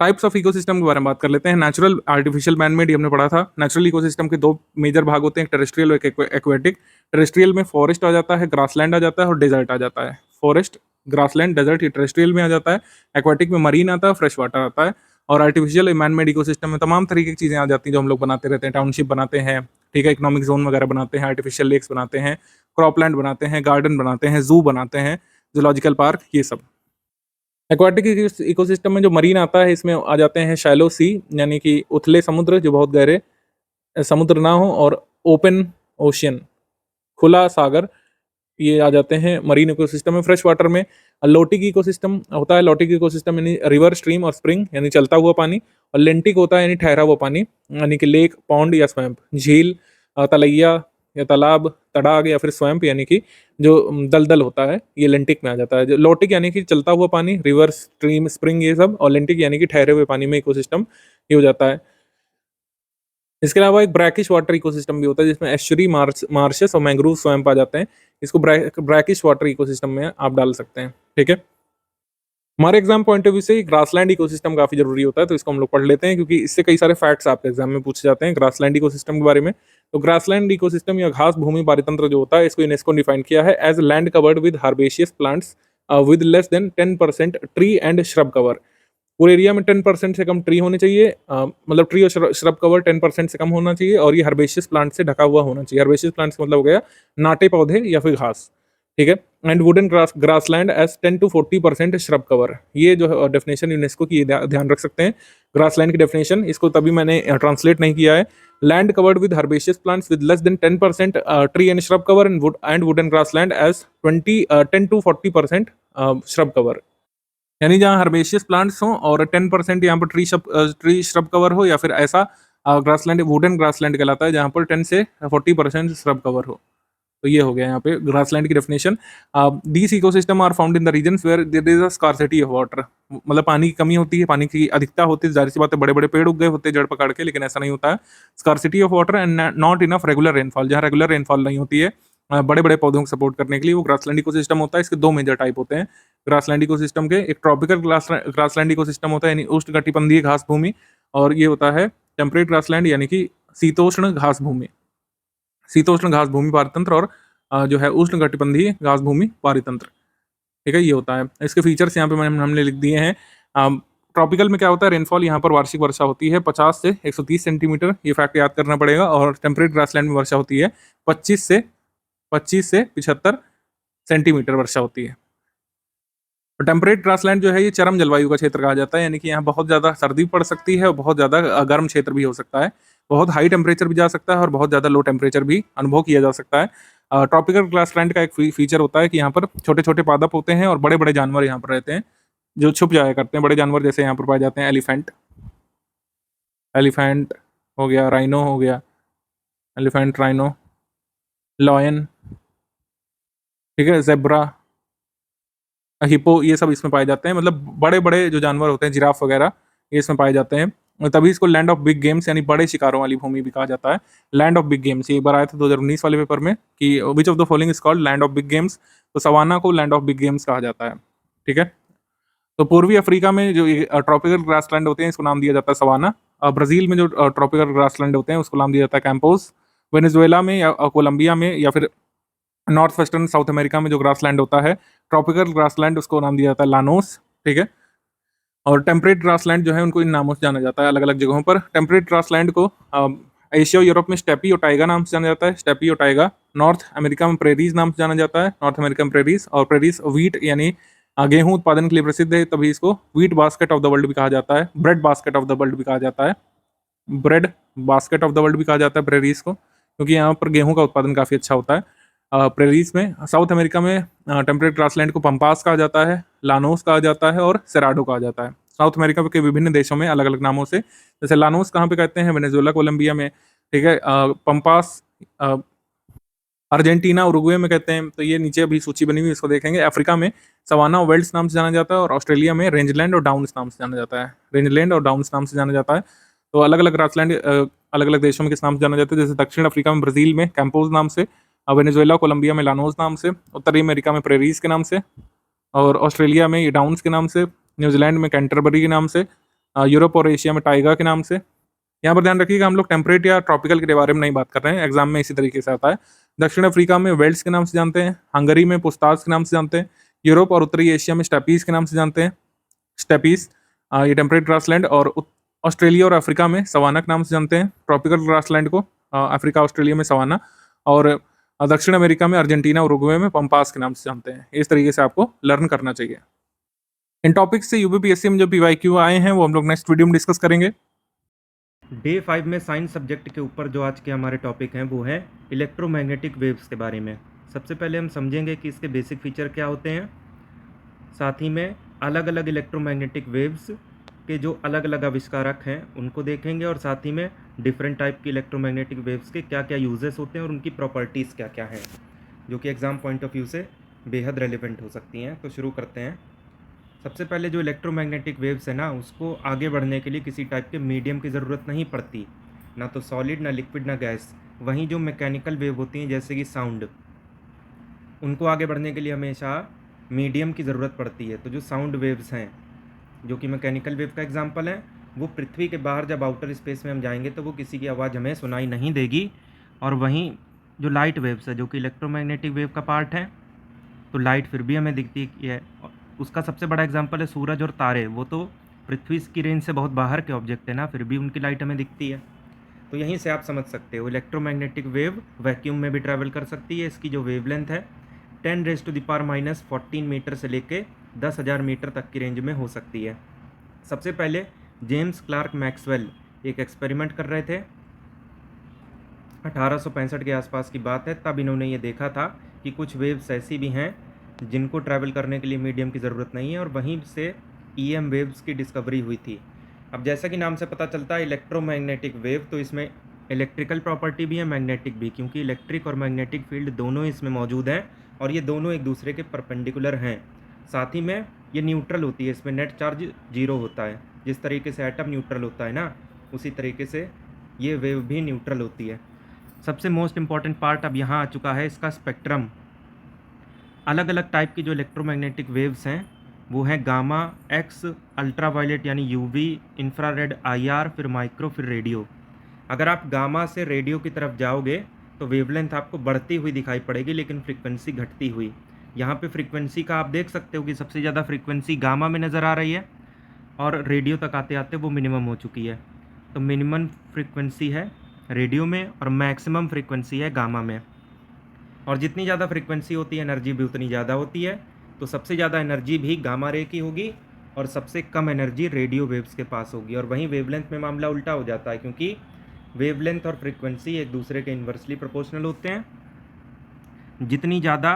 टाइप्स ऑफ इकोसिस्टम के बारे में बात कर लेते हैं। नेचुरल, आर्टिफिशियल, मैन मेड, ये हमने पढ़ा था। नेचुरल इकोसिस्टम के दो मेजर भाग होते हैं, टेरेस्ट्रियल और एक्वेटिक। टेरेस्ट्रियल में फॉरेस्ट आ जाता है, ग्रासलैंड आ जाता है और डेजर्ट आ जाता है। फॉरेस्ट, ग्रासलैंड, डेजर्ट ये टेरेस्ट्रियल में आ जाता है। एक्वेटिक में मरीन आता है, फ्रेश वाटर आता है। और आर्टिफिशियल मैन मेड इकोसिस्टम में तमाम तरीके की चीज़ें आ जाती हैं जो हम लोग बनाते रहते हैं। टाउनशिप बनाते हैं, ठीक है, इकोनॉमिक जोन वगैरह बनाते हैं, आर्टिफिशियल लेक्स बनाते हैं, क्रॉपलैंड बनाते हैं, गार्डन बनाते हैं, जू बनाते हैं, जूलॉजिकल पार्क, ये सब। एक्वाटिक इकोसिस्टम में जो मरीन आता है, इसमें आ जाते हैं शैलो सी, यानी कि उथले समुद्र जो बहुत गहरे समुद्र ना हो, और ओपन ओशियन, खुला सागर, ये आ जाते हैं मरीन इकोसिस्टम में। फ्रेश वाटर में लोटिक इकोसिस्टम होता है। लोटिक इकोसिस्टम यानी रिवर, स्ट्रीम और स्प्रिंग, यानी चलता हुआ पानी। और लेंटिक होता है यानी ठहरा हुआ पानी, यानी कि लेक, पॉन्ड या स्वैम्प, झील, तलैया या तालाब, तड़ाग या फिर स्वैम्प, यानी कि जो दलदल होता है, ये लेंटिक में आ जाता है। जो लोटिक यानी कि चलता हुआ पानी, रिवर, स्ट्रीम, स्प्रिंग, ये सब। और लेंटिक यानी कि ठहरे हुए पानी में इकोसिस्टम ये हो जाता है। इसके अलावा एक ब्रैकिश वाटर इकोसिस्टम भी होता है, जिसमें एस्चुरी, मार्शेस और मैंग्रोव स्वैम्प आ जाते हैं। इसको ब्रैकिश वाटर इकोसिस्टम में आप डाल सकते हैं, ठीक है। हमारे एग्जाम पॉइंट ऑफ व्यू से ग्रासलैंड इकोसिस्टम काफी जरूरी होता है, तो इसको हम लोग पढ़ लेते हैं, क्योंकि इससे कई सारे फैक्ट्स आपके एग्जाम में पूछे जाते हैं ग्रासलैंड इकोसिस्टम के बारे में। तो ग्रासलैंड इकोसिस्टम या घास भूमि पारितंत्र जो होता है, इसको यूनेस्को ने डिफाइन किया है as land covered with herbaceous plants with less than 10% tree and shrub cover. पूरे एरिया में 10% से कम ट्री होने चाहिए, मतलब ट्री और श्रब कवर 10% से कम होना चाहिए, और ये हर्बेशियस प्लांट से ढका हुआ होना चाहिए। हर्बेशियस प्लांट का मतलब हो गया नाटे पौधे या फिर घास, ठीक है। And wooden grassland as 10 to 40% shrub cover. ये जो डेफिनेशन यूनेस्को की, ध्यान रख सकते हैं ग्रासलैंड की डेफिनेशन, इसको तभी मैंने ट्रांसलेट नहीं किया है। Land covered with herbaceous plants with less than 10% tree and shrub cover, and wooden grassland as 10 to 40% shrub cover, यानी जहाँ हर्बेशियस प्लांट्स हों और 10% यहाँ पर ट्री श्रब कवर हो, या फिर ऐसा ग्रासलैंड वुडन ग्रासलैंड कहलाता है जहाँ पर 10 से 40% श्रब कवर हो। तो ये हो गया यहाँ पे ग्रासलैंड की definition. These ecosystem are found in the regions where there is a scarcity of water, मतलब पानी की कमी होती है, पानी की अधिकता होती है। जाहिर सी बात है, बड़े बड़े पेड़ उग गए होते हैं जड़ पकड़ के, लेकिन ऐसा नहीं होता है। Scarcity of water and not enough regular rainfall, जहाँ रेगुलर रेनफॉल नहीं होती है बड़े बड़े पौधों को सपोर्ट करने के लिए, वो ग्रासलैंड इकोसिस्टम होता है। इसके दो मेजर टाइप होते हैं ग्रासलैंड इकोसिस्टम के। एक ट्रॉपिकल ग्रासलैंड इकोसिस्टम होता है, यानी उष्णकटिबंधीय घास भूमि, और ये होता है टेम्परेट ग्रासलैंड, यानी कि शीतोष्ण घास भूमि, शीतोष्ण घास भूमि पारितंत्र, और जो है उष्णकटिबंधीय घास भूमि पारितंत्र, ठीक है, ये होता है। इसके फीचर्स यहाँ पे हमने लिख दिए हैं। ट्रॉपिकल में क्या होता है, रेनफॉल यहाँ पर वार्षिक वर्षा होती है 50 से 130 सेंटीमीटर, ये फैक्ट याद करना पड़ेगा। और टेम्परेट ग्रासलैंड में वर्षा होती है 25 से 75 सेंटीमीटर वर्षा होती है। और टेम्परेट ग्रासलैंड जो है, ये चरम जलवायु का क्षेत्र कहा जाता है, यानी कि यहाँ बहुत ज़्यादा सर्दी पड़ सकती है और बहुत ज़्यादा गर्म क्षेत्र भी हो सकता है। बहुत हाई टेम्परेचर भी जा सकता है और बहुत ज़्यादा लो टेम्परेचर भी अनुभव किया जा सकता है। ट्रॉपिकल ग्रासलैंड का एक फीचर होता है कि यहाँ पर छोटे छोटे पादप होते हैं और बड़े बड़े जानवर यहाँ पर रहते हैं जो छुप जाया करते हैं। बड़े जानवर जैसे यहाँ पर पाए जाते हैं एलिफेंट, एलिफेंट हो गया, राइनो हो गया, एलिफेंट, राइनो, लॉयन, ठीक है, जेब्रा, हिप्पो, ये सब इसमें पाए जाते हैं। मतलब बड़े बड़े जो जानवर होते हैं, जिराफ वगैरह, ये इसमें पाए जाते हैं। तभी इसको लैंड ऑफ बिग गेम्स, यानी बड़े शिकारों वाली भूमि भी कहा जाता है। लैंड ऑफ बिग गेम्स, ये एक बार आया था 2019 वाले पेपर में कि which of the following is called land of big games, तो सवाना को लैंड ऑफ बिग गेम्स कहा जाता है, ठीक है। तो पूर्वी अफ्रीका में जो ट्रॉपिकल ग्रासलैंड होते हैं, इसको नाम दिया जाता है सवाना। ब्राजील में जो ट्रॉपिकल ग्रासलैंड होते हैं, उसको नाम दिया जाता है कैंपोस। वेनेजुएला में या कोलंबिया में या फिर नॉर्थ वेस्टर्न साउथ अमेरिका में जो ग्रासलैंड होता है ट्रॉपिकल ग्रासलैंड, उसको नाम दिया जाता है लानोस, ठीक है। और टेम्परेट ग्रासलैंड जो है, उनको इन नामों से जाना जाता है अलग अलग जगहों पर। टेम्परेट ग्रासलैंड को एशिया और यूरोप में स्टेपी और टाइगा नाम से जाना जाता है, स्टेपी और टाइगा। नॉर्थ अमेरिका में प्रेरीज नाम से जाना जाता है, नॉर्थ अमेरिकन प्रेरीज। और प्रेरीज व्हीट यानी गेहूं उत्पादन के लिए प्रसिद्ध है, तभी इसको wheat basket of the world भी कहा जाता है, bread basket of the world भी कहा जाता है, bread basket of the world भी कहा जाता है प्रेरीज को, क्योंकि यहाँ पर गेहूं का उत्पादन काफ़ी अच्छा होता है प्रेरीज में। साउथ अमेरिका में टेम्परेट ग्रासलैंड को पंपास कहा जाता है, लानोस कहा जाता है और सेराडो कहा जाता है। साउथ अमेरिका के विभिन्न देशों में अलग अलग नामों से, जैसे लानोस कहाँ पे कहते हैं, वेनेजुएला, कोलंबिया में, ठीक है। पंपास अर्जेंटीना, उरुग्वे में कहते हैं। तो ये नीचे अभी सूची बनी हुई, इसको देखेंगे। अफ्रीका में सवाना और वेल्ड्स नाम से जाना जाता है, और ऑस्ट्रेलिया में रेंजलैंड और डाउन्स नाम से जाना जाता है, रेंजलैंड और डाउन्स नाम से जाना जाता है। तो अलग अलग ग्रासलैंड अलग अलग देशों में किस नाम से जाना जाता है, जैसे दक्षिण अफ्रीका में ब्राजील में कैंपोज नाम से, वेनेजुएला कोलंबिया में लानोस नाम से, उत्तरी अमेरिका में प्रेरीज के नाम से, और ऑस्ट्रेलिया में ये डाउन्स के नाम से, न्यूजीलैंड में कैंटरबरी के नाम से, यूरोप और एशिया में टाइगा के नाम से। यहाँ पर ध्यान रखिएगा, हम लोग टेम्परेट या ट्रॉपिकल के बारे में नहीं बात कर रहे हैं, एग्जाम में इसी तरीके से आता है। दक्षिण अफ्रीका में वेल्स के नाम से जानते हैं, हंगरी में पुस्ताज के नाम से जानते हैं, यूरोप और उत्तरी एशिया में स्टेपीज के नाम से जानते हैं, स्टेपीज ये टेम्परेट ग्रासलैंड, और ऑस्ट्रेलिया और अफ्रीका में सवाना के नाम से जानते हैं, ट्रॉपिकल ग्रासलैंड को अफ्रीका ऑस्ट्रेलिया में सवाना, और दक्षिण अमेरिका में अर्जेंटीना और उरुग्वे में पंपास के नाम से जानते हैं। इस तरीके से आपको लर्न करना चाहिए। इन टॉपिक्स से यूपीपीएससी में जो पीवाईक्यू आए हैं वो हम लोग नेक्स्ट वीडियो में डिस्कस करेंगे।
डे 5 में साइंस सब्जेक्ट के ऊपर जो आज के हमारे टॉपिक हैं वो है इलेक्ट्रोमैग्नेटिक वेव्स के बारे में। सबसे पहले हम समझेंगे कि इसके बेसिक फीचर क्या होते हैं, साथ ही में अलग अलग इलेक्ट्रोमैग्नेटिक वेव्स के जो अलग अलग आविष्कारक हैं उनको देखेंगे, और साथ ही में डिफरेंट टाइप की इलेक्ट्रोमैग्नेटिक वेव्स के क्या क्या यूजेस होते हैं और उनकी प्रॉपर्टीज़ क्या क्या हैं, जो कि एग्ज़ाम पॉइंट ऑफ व्यू से बेहद रेलिवेंट हो सकती हैं। तो शुरू करते हैं। सबसे पहले जो इलेक्ट्रोमैग्नेटिक वेव्स है ना, उसको आगे बढ़ने के लिए किसी टाइप के मीडियम की ज़रूरत नहीं पड़ती, ना तो सॉलिड, ना लिक्विड, ना गैस। वहीं जो मैकेनिकल वेव होती हैं जैसे कि साउंड, उनको आगे बढ़ने के लिए हमेशा मीडियम की ज़रूरत पड़ती है। तो जो साउंड वेव्स हैं जो कि मैकेनिकल वेव का एग्जांपल है, वो पृथ्वी के बाहर जब आउटर स्पेस में हम जाएंगे तो वो किसी की आवाज़ हमें सुनाई नहीं देगी। और वहीं जो लाइट वेव्स है जो कि इलेक्ट्रोमैग्नेटिक वेव का पार्ट है, तो लाइट फिर भी हमें दिखती है। उसका सबसे बड़ा एग्जांपल है सूरज और तारे। वो तो पृथ्वी की रेंज से बहुत बाहर के ऑब्जेक्ट है ना, फिर भी उनकी लाइट हमें दिखती है। तो यहीं से आप समझ सकते हो इलेक्ट्रोमैग्नेटिक वेव वैक्यूम में भी ट्रैवल कर सकती है। इसकी जो वेवलेंथ है 10⁻⁻14 मीटर से लेके 10,000 मीटर तक की रेंज में हो सकती है। सबसे पहले जेम्स क्लार्क मैक्सवेल एक एक्सपेरिमेंट कर रहे थे, 1865 के आसपास की बात है। तब इन्होंने ये देखा था कि कुछ वेव्स ऐसी भी हैं जिनको ट्रैवल करने के लिए मीडियम की ज़रूरत नहीं है, और वहीं से EM वेव्स की डिस्कवरी हुई थी। अब जैसा कि नाम से पता चलता है इलेक्ट्रोमैग्नेटिक वेव, तो इसमें इलेक्ट्रिकल प्रॉपर्टी भी है, मैग्नेटिक भी, क्योंकि इलेक्ट्रिक और मैग्नेटिक फील्ड दोनों इसमें मौजूद हैं और ये दोनों एक दूसरे के परपेंडिकुलर हैं। साथ ही में ये न्यूट्रल होती है, इसमें नेट चार्ज 0 होता है। जिस तरीके से एटम न्यूट्रल होता है ना, उसी तरीके से ये वेव भी न्यूट्रल होती है। सबसे मोस्ट इम्पॉर्टेंट पार्ट अब यहाँ आ चुका है इसका स्पेक्ट्रम। अलग अलग टाइप की जो इलेक्ट्रोमैग्नेटिक वेव्स हैं वो हैं गामा, एक्स, अल्ट्रावायलेट यानी UV, इंफ्रारेड, IR, फिर माइक्रो, फिर रेडियो। अगर आप गामा से रेडियो की तरफ जाओगे तो वेवलेंथ आपको बढ़ती हुई दिखाई पड़ेगी, लेकिन फ्रीक्वेंसी घटती हुई। यहाँ पे फ्रीक्वेंसी का आप देख सकते हो कि सबसे ज़्यादा फ्रीक्वेंसी गामा में नज़र आ रही है, और रेडियो तक आते आते वो मिनिमम हो चुकी है। तो मिनिमम फ्रीक्वेंसी है रेडियो में और मैक्सिमम फ्रीक्वेंसी है गामा में। और जितनी ज़्यादा फ्रीक्वेंसी होती है एनर्जी भी उतनी ज़्यादा होती है। तो सबसे ज़्यादा एनर्जी भी गामा रे की होगी और सबसे कम एनर्जी रेडियो वेव्स के पास होगी। और वहीं वेवलेंथ में मामला उल्टा हो जाता है, क्योंकि वेवलेंथ और फ्रीक्वेंसी एक दूसरे के इन्वर्सली प्रोपोर्शनल होते हैं। जितनी ज़्यादा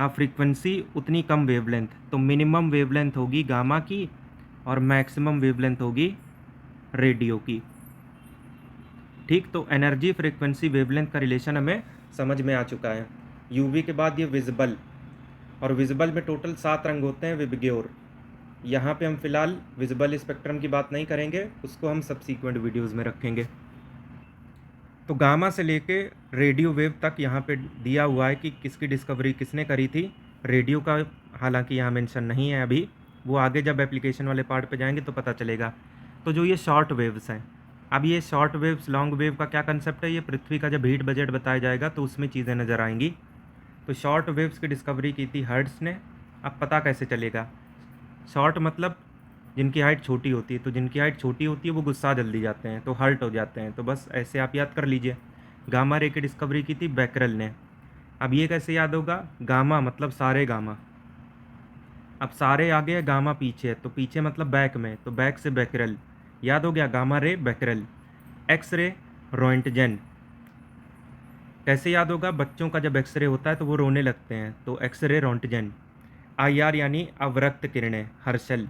फ्रीक्वेंसी उतनी कम वेवलेंथ। तो मिनिमम वेवलेंथ होगी गामा की और मैक्सिमम वेवलेंथ होगी रेडियो की। ठीक, तो एनर्जी, फ्रीक्वेंसी, वेवलेंथ का रिलेशन हमें समझ में आ चुका है। UV के बाद ये विजिबल, और विजिबल में टोटल 7 रंग होते हैं विबग्योर। यहाँ पे हम फिलहाल विजिबल स्पेक्ट्रम की बात नहीं करेंगे, उसको हम सबसीक्वेंट वीडियोज़ में रखेंगे। तो गामा से लेके रेडियो वेव तक यहाँ पे दिया हुआ है कि किसकी डिस्कवरी किसने करी थी। रेडियो का हालांकि यहाँ मेंशन नहीं है अभी, वो आगे जब एप्लीकेशन वाले पार्ट पे जाएंगे तो पता चलेगा। तो जो ये शॉर्ट वेव्स हैं, अब ये शॉर्ट वेव्स, लॉन्ग वेव का क्या कंसेप्ट है, ये पृथ्वी का जब हीट बजट बताया जाएगा तो उसमें चीज़ें नज़र आएंगी। तो शॉर्ट वेव्स की डिस्कवरी की थी हर्ट्स ने। अब पता कैसे चलेगा? शॉर्ट मतलब जिनकी हाइट छोटी होती है, तो जिनकी हाइट छोटी होती है वो गुस्सा जल्दी जाते हैं, तो हर्ट हो जाते हैं। तो बस ऐसे आप याद कर लीजिए। गामा रे की डिस्कवरी की थी बैकरल ने। अब ये कैसे याद होगा? गामा मतलब सारे गामा। अब सारे आगे है, गामा पीछे है, तो पीछे मतलब बैक में, तो बैक से बैकरल। याद हो गया, गामा रे बैकरल। एक्सरे रोएंटजेन। कैसे याद होगा? बच्चों का जब एक्सरे होता है तो वो रोने लगते हैं, तो एक्सरे रोएंटजेन। IR यानी अवरक्त किरणें, हर्शल।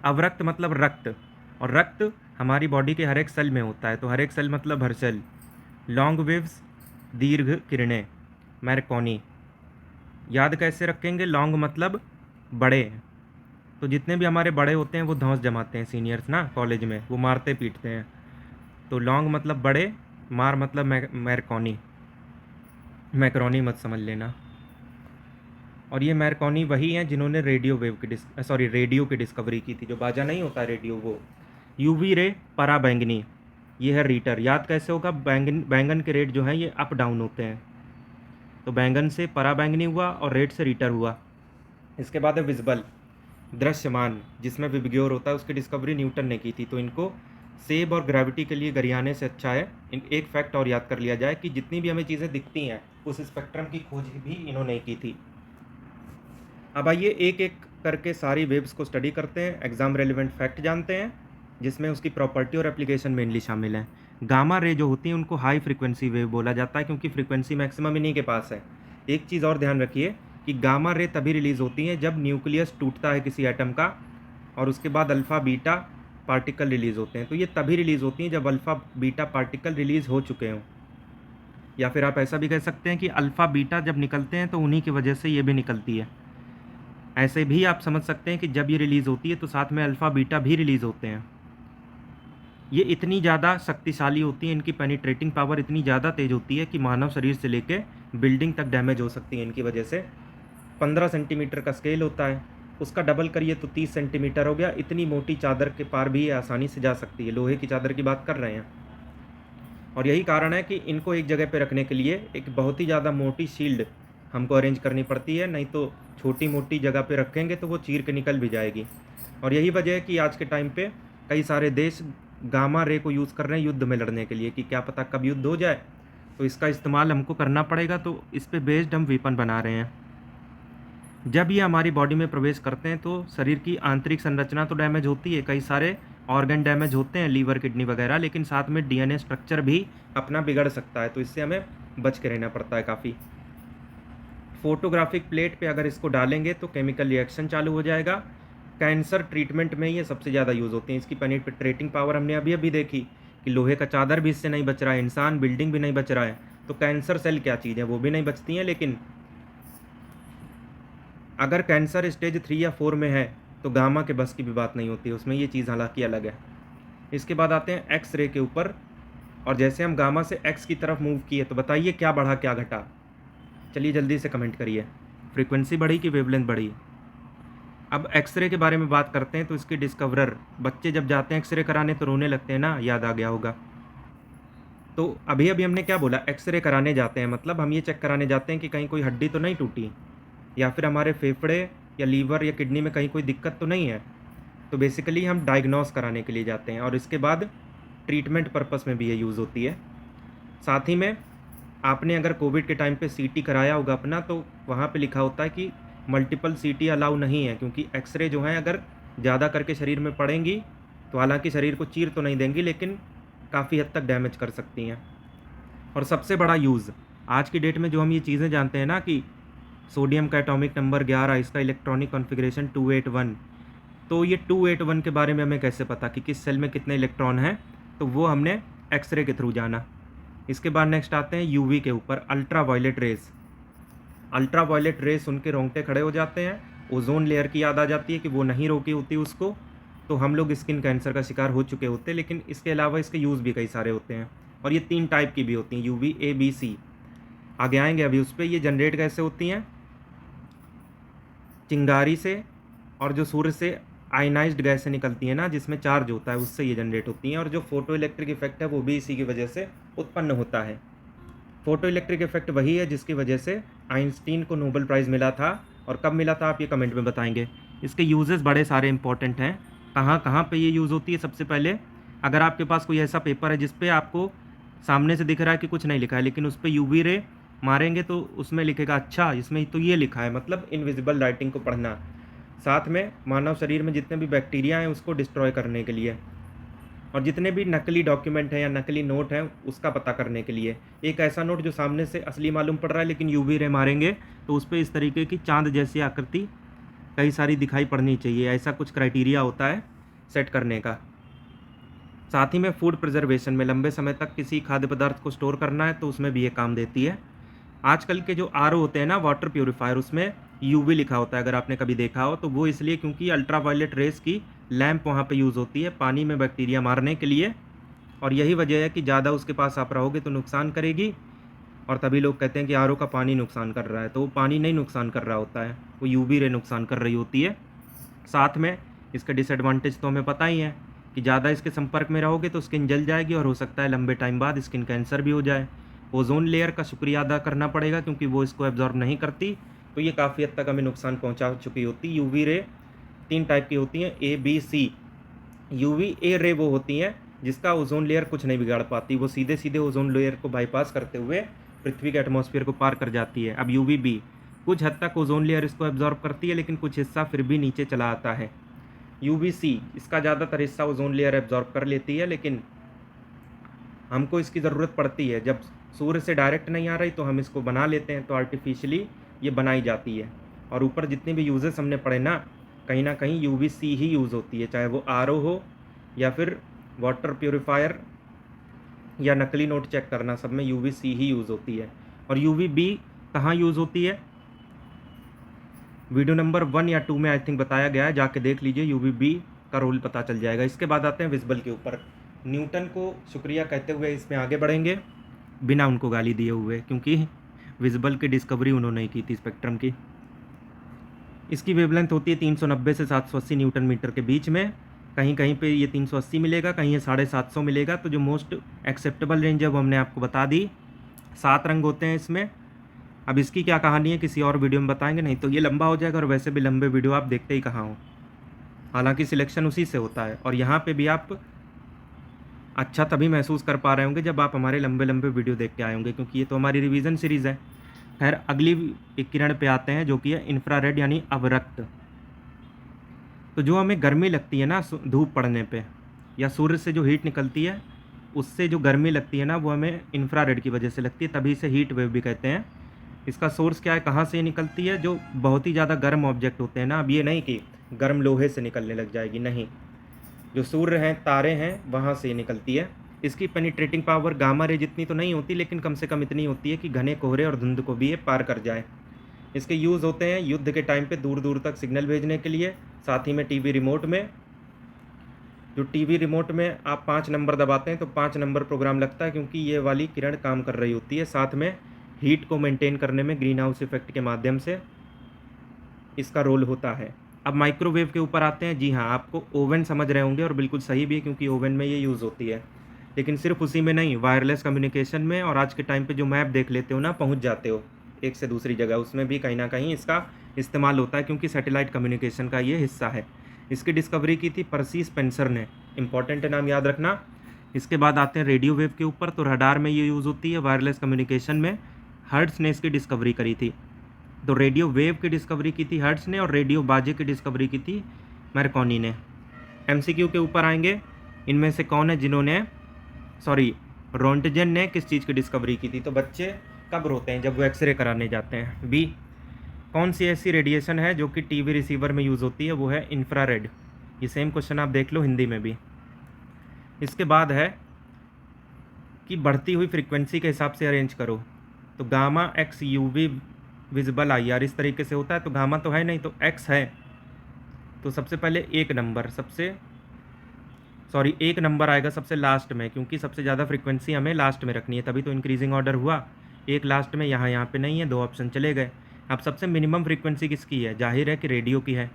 अवरक्त मतलब रक्त, और रक्त हमारी बॉडी के हर एक सेल में होता है, तो हर एक सेल मतलब हर्शल। लॉन्ग वेव्स, दीर्घ किरणें, मैरकॉनी। याद कैसे रखेंगे? लॉन्ग मतलब बड़े, तो जितने भी हमारे बड़े होते हैं वो धौंस जमाते हैं सीनियर्स ना कॉलेज में, वो मारते पीटते हैं। तो लॉन्ग मतलब बड़े, मार मतलब मैरकॉनी, मैक्रोनी मत समझ लेना। और ये मैरकॉनी वही हैं जिन्होंने रेडियो की डिस्कवरी की थी, जो बाजा नहीं होता रेडियो वो। यूवी रे पराबैंगनी, ये है रीटर। याद कैसे होगा, बैंगन के रेट जो हैं ये अप डाउन होते हैं, तो बैंगन से पराबैंगनी हुआ और रेड से रीटर हुआ। इसके बाद है विजिबल, दृश्यमान, जिसमें विबग्योर होता है, उसकी डिस्कवरी न्यूटन ने की थी। तो इनको सेब और ग्रेविटी के लिए गरियाने से अच्छा है। एक फैक्ट और याद कर लिया जाए कि जितनी भी हमें चीज़ें दिखती हैं उस स्पेक्ट्रम की खोज भी इन्होंने ही की थी। अब आइए एक एक करके सारी वेव्स को स्टडी करते हैं, एग्जाम रेलिवेंट फैक्ट जानते हैं, जिसमें उसकी प्रॉपर्टी और एप्लीकेशन मेनली शामिल हैं। गामा रे जो होती हैं उनको हाई फ्रीक्वेंसी वेव बोला जाता है, क्योंकि फ्रीक्वेंसी मैक्सिमम इन्हीं के पास है। एक चीज़ और ध्यान रखिए कि गामा रे तभी रिलीज़ होती हैं जब न्यूक्लियस टूटता है किसी एटम का, और उसके बाद अल्फ़ा बीटा पार्टिकल रिलीज़ होते हैं। तो ये तभी रिलीज़ होती हैं जब अल्फ़ा बीटा पार्टिकल रिलीज़ हो चुके हों, या फिर आप ऐसा भी कह सकते हैं कि अल्फ़ा बीटा जब निकलते हैं तो उन्हीं की वजह से ये भी निकलती है। ऐसे भी आप समझ सकते हैं कि जब ये रिलीज़ होती है तो साथ में अल्फ़ा बीटा भी रिलीज़ होते हैं। ये इतनी ज़्यादा शक्तिशाली होती हैं, इनकी पेनिट्रेटिंग पावर इतनी ज़्यादा तेज़ होती है कि मानव शरीर से लेके बिल्डिंग तक डैमेज हो सकती है इनकी वजह से। 15 सेंटीमीटर का स्केल होता है, उसका डबल करिए तो 30 सेंटीमीटर हो गया। इतनी मोटी चादर के पार भी ये आसानी से जा सकती है, लोहे की चादर की बात कर रहे हैं। और यही कारण है कि इनको एक जगह पे रखने के लिए एक बहुत ही ज़्यादा मोटी शील्ड हमको अरेंज करनी पड़ती है, नहीं तो छोटी मोटी जगह पे रखेंगे तो वो चीर के निकल भी जाएगी। और यही वजह है कि आज के टाइम पे कई सारे देश गामा रे को यूज़ कर रहे हैं युद्ध में लड़ने के लिए, कि क्या पता कब युद्ध हो जाए, तो इसका इस्तेमाल हमको करना पड़ेगा, तो इस पे बेस्ड हम वेपन बना रहे हैं। जब ये हमारी बॉडी में प्रवेश करते हैं तो शरीर की आंतरिक संरचना तो डैमेज होती है, कई सारे ऑर्गन डैमेज होते हैं, लीवर किडनी वगैरह, लेकिन साथ में डीएनए स्ट्रक्चर भी अपना बिगड़ सकता है, तो इससे हमें बच के रहना पड़ता है काफ़ी। फोटोग्राफिक प्लेट पे अगर इसको डालेंगे तो केमिकल रिएक्शन चालू हो जाएगा। कैंसर ट्रीटमेंट में ये सबसे ज़्यादा यूज़ होती हैं। इसकी पेनिट्रेटिंग पावर हमने अभी अभी देखी कि लोहे का चादर भी इससे नहीं बच रहा है, इंसान बिल्डिंग भी नहीं बच रहा है, तो कैंसर सेल क्या चीज़ है, वो भी नहीं बचती हैं। लेकिन अगर कैंसर स्टेज 3 या 4 में है तो गामा के बस की भी बात नहीं होती, उसमें ये चीज़ हालांकि अलग है। इसके बाद आते हैं एक्स रे के ऊपर, और जैसे हम गामा से एक्स की तरफ मूव किए तो बताइए क्या बढ़ा क्या घटा। चलिए जल्दी से कमेंट करिए, फ्रीक्वेंसी बढ़ी कि वेवलेंथ बढ़ी। अब एक्सरे के बारे में बात करते हैं तो इसके डिस्कवरर, बच्चे जब जाते हैं एक्सरे कराने तो रोने लगते हैं ना, याद आ गया होगा। तो अभी अभी हमने क्या बोला, एक्सरे कराने जाते हैं, मतलब हम ये चेक कराने जाते हैं कि कहीं कोई हड्डी तो नहीं टूटी, या फिर हमारे फेफड़े या लीवर या किडनी में कहीं कोई दिक्कत तो नहीं है। तो बेसिकली हम डायग्नोस कराने के लिए जाते हैं, और इसके बाद ट्रीटमेंट पर्पस में भी ये यूज़ होती है। साथ ही में आपने अगर कोविड के टाइम पे सीटी कराया होगा अपना, तो वहाँ पे लिखा होता है कि मल्टीपल सीटी अलाउ नहीं है, क्योंकि एक्सरे जो हैं अगर ज़्यादा करके शरीर में पड़ेंगी तो हालांकि शरीर को चीर तो नहीं देंगी, लेकिन काफ़ी हद तक डैमेज कर सकती हैं। और सबसे बड़ा यूज़ आज की डेट में जो हम ये चीज़ें जानते हैं ना कि सोडियम का एटॉमिक नंबर 11, इसका इलेक्ट्रॉनिक कॉन्फ़िगरेशन 281, तो ये 281 के बारे में हमें कैसे पता कि किस सेल में कितने इलेक्ट्रॉन हैं, तो वो हमने एक्सरे के थ्रू जाना। इसके बाद नेक्स्ट आते हैं यूवी के ऊपर, ultra violet rays. Ultra violet rays सुन के रोंगटे खड़े हो जाते हैं, ओजोन लेयर की याद आ जाती है कि वो नहीं रोकी होती उसको, तो हम लोग स्किन कैंसर का शिकार हो चुके होते हैं। लेकिन इसके अलावा इसके यूज़ भी कई सारे होते हैं, और ये 3 टाइप की भी होती हैं, यूवी ए बी सी, आगे आएंगे अभी उस पर। ये जनरेट कैसे होती हैं, चिंगारी से, और जो सूर्य से आयनाइज्ड गैस से निकलती है ना, जिसमें चार्ज होता है, उससे ये जनरेट होती हैं। और जो फोटो इलेक्ट्रिक इफेक्ट है वो भी इसी की वजह से उत्पन्न होता है। फोटो इलेक्ट्रिक इफेक्ट वही है जिसकी वजह से आइंस्टीन को नोबेल प्राइज़ मिला था, और कब मिला था आप ये कमेंट में बताएंगे। इसके यूजेस बड़े सारे इंपॉर्टेंट हैं, कहाँ कहाँ पे ये यूज़ होती है। सबसे पहले अगर आपके पास कोई ऐसा पेपर है जिस पे आपको सामने से दिख रहा है कि कुछ नहीं लिखा है, लेकिन उस पर यूवी रे मारेंगे तो उसमें लिखेगा अच्छा इसमें तो ये लिखा है, मतलब इनविजिबल राइटिंग को पढ़ना। साथ में मानव शरीर में जितने भी बैक्टीरिया हैं उसको डिस्ट्रॉय करने के लिए, और जितने भी नकली डॉक्यूमेंट हैं या नकली नोट हैं उसका पता करने के लिए। एक ऐसा नोट जो सामने से असली मालूम पड़ रहा है, लेकिन यूवी रे मारेंगे तो उस पर इस तरीके की चांद जैसी आकृति कई सारी दिखाई पड़नी चाहिए, ऐसा कुछ क्राइटेरिया होता है सेट करने का। साथ ही में फूड प्रिजर्वेशन में लंबे समय तक किसी खाद्य पदार्थ को स्टोर करना है तो उसमें भी ये काम देती है। आजकल के जो आरओ होते हैं ना, वाटर प्योरीफायर, उसमें यूवी लिखा होता है, अगर आपने कभी देखा हो तो वो इसलिए क्योंकि अल्ट्रा वायलेट रेस की लैंप वहाँ पे यूज़ होती है पानी में बैक्टीरिया मारने के लिए, और यही वजह है कि ज़्यादा उसके पास आप रहोगे तो नुकसान करेगी। और तभी लोग कहते हैं कि आरओ का पानी नुकसान कर रहा है, तो वो पानी नहीं नुकसान कर रहा होता है, वो यूवी रे नुकसान कर रही होती है। साथ में इसका डिसएडवांटेज तो हमें पता ही है कि ज़्यादा इसके संपर्क में रहोगे तो स्किन जल जाएगी और हो सकता है लंबे टाइम बाद स्किन कैंसर भी हो जाए। ओजोन लेयर का शुक्रिया अदा करना पड़ेगा क्योंकि वो इसको एब्जॉर्ब नहीं करती, तो ये काफ़ी हद तक हमें नुकसान पहुंचा चुकी होती। यूवी रे 3 टाइप की होती हैं, A B C. UV A रे वो होती हैं जिसका ओजोन लेयर कुछ नहीं बिगाड़ पाती, वो सीधे सीधे ओजोन लेयर को बाईपास करते हुए पृथ्वी के एटमॉस्फेयर को पार कर जाती है। अब यूवी बी कुछ हद तक ओजोन लेयर इसको एब्जॉर्ब करती है लेकिन कुछ हिस्सा फिर भी नीचे चला आता है। यूवी सी इसका ज़्यादातर हिस्सा ओजोन लेयर एब्जॉर्ब कर लेती है, लेकिन हमको इसकी ज़रूरत पड़ती है। जब सूर्य से डायरेक्ट नहीं आ रही तो हम इसको बना लेते हैं, तो आर्टिफिशियली ये बनाई जाती है। और ऊपर जितने भी यूजेस हमने पढ़े ना कहीं यूवी सी ही यूज़ होती है, चाहे वो आरओ हो या फिर वाटर प्योरीफायर या नकली नोट चेक करना, सब में यूवी सी ही यूज़ होती है। और यूवी बी कहाँ यूज़ होती है, वीडियो नंबर 1 या 2 में आई थिंक बताया गया है, जाके देख लीजिए, यूवी बी का रोल पता चल जाएगा। इसके बाद आते हैं विजिबल के ऊपर। न्यूटन को शुक्रिया कहते हुए इसमें आगे बढ़ेंगे बिना उनको गाली दिए हुए, क्योंकि विजिबल की डिस्कवरी उन्होंने ही की थी स्पेक्ट्रम की। इसकी वेवलेंथ होती है 390 से 780 न्यूटन मीटर के बीच में। कहीं कहीं पे ये 380 मिलेगा, कहीं ये 750 मिलेगा। तो जो मोस्ट एक्सेप्टेबल रेंज है वो हमने आपको बता दी। 7 रंग होते हैं इसमें। अब इसकी क्या कहानी है किसी और वीडियो में बताएंगे, नहीं तो ये लंबा हो जाएगा और वैसे भी लंबे वीडियो आप देखते ही कहाँ हो। हालांकि सिलेक्शन उसी से होता है, और यहाँ पे भी आप अच्छा तभी महसूस कर पा रहे होंगे जब आप हमारे लंबे लंबे वीडियो देख के आए होंगे, क्योंकि ये तो हमारी रिवीजन सीरीज़ है। खैर अगली किरण पे आते हैं जो कि है इंफ्रारेड यानी अवरक्त। तो जो हमें गर्मी लगती है ना धूप पड़ने पे या सूर्य से जो हीट निकलती है उससे जो गर्मी लगती है ना, वो हमें इंफ्रारेड की वजह से लगती है, तभी से हीट वेव भी कहते हैं। इसका सोर्स क्या है, कहाँ से निकलती है, जो बहुत ही ज़्यादा गर्म ऑब्जेक्ट होते हैं ना, अब ये नहीं कि गर्म लोहे से निकलने लग जाएगी, नहीं, जो सूर्य हैं तारे हैं वहाँ से निकलती है। इसकी पेनिट्रेटिंग पावर गामा रे जितनी तो नहीं होती, लेकिन कम से कम इतनी होती है कि घने कोहरे और धुंध को भी ये पार कर जाए। इसके यूज़ होते हैं युद्ध के टाइम पे दूर दूर तक सिग्नल भेजने के लिए, साथ ही में टीवी रिमोट में। जो टीवी रिमोट में आप 5 नंबर दबाते हैं तो 5 नंबर प्रोग्राम लगता है, क्योंकि ये वाली किरण काम कर रही होती है। साथ में हीट को मेंटेन करने में ग्रीन हाउस इफेक्ट के माध्यम से इसका रोल होता है। अब माइक्रोवेव के ऊपर आते हैं। जी हाँ, आपको ओवन समझ रहे होंगे और बिल्कुल सही भी है, क्योंकि ओवन में ये यूज़ होती है। लेकिन सिर्फ उसी में नहीं, वायरलेस कम्युनिकेशन में, और आज के टाइम पे जो मैप देख लेते हो ना, पहुंच जाते हो एक से दूसरी जगह, उसमें भी कहीं ना कहीं इसका इस्तेमाल होता है, क्योंकि सैटेलाइट कम्युनिकेशन का ये हिस्सा है। इसकी डिस्कवरी की थी पर्सी स्पेंसर ने, इंपॉर्टेंट है, नाम याद रखना। इसके बाद आते हैं रेडियो वेव के ऊपर। तो रडार में ये यूज़ होती है, वायरलेस कम्युनिकेशन में हर्ट्ज़ ने इसकी डिस्कवरी करी थी। तो रेडियो वेव की डिस्कवरी की थी हर्ट्ज़ ने, और रेडियो बाजे की डिस्कवरी की थी मार्कोनी ने। MCQ के ऊपर आएंगे, इनमें से कौन है जिन्होंने, रोंटगेन ने किस चीज़ की डिस्कवरी की थी। तो बच्चे कब रोते हैं, जब वो एक्सरे कराने जाते हैं। बी, कौन सी ऐसी रेडिएशन है जो कि टीवी रिसीवर में यूज़ होती है, वो है इंफ्रारेड। ये सेम क्वेश्चन आप देख लो हिंदी में भी। इसके बाद है कि बढ़ती हुई फ्रीक्वेंसी के हिसाब से अरेंज करो। तो gamma x UV visible IR इस तरीके से होता है। तो गामा तो है नहीं, तो एक्स है। तो सबसे पहले एक नंबर आएगा सबसे लास्ट में, क्योंकि सबसे ज़्यादा फ्रीक्वेंसी हमें लास्ट में रखनी है, तभी तो इंक्रीजिंग ऑर्डर हुआ। एक लास्ट में, यहाँ पे नहीं है, 2 ऑप्शन चले गए। अब सबसे मिनिमम फ्रीक्वेंसी किसकी है, जाहिर है कि रेडियो की है।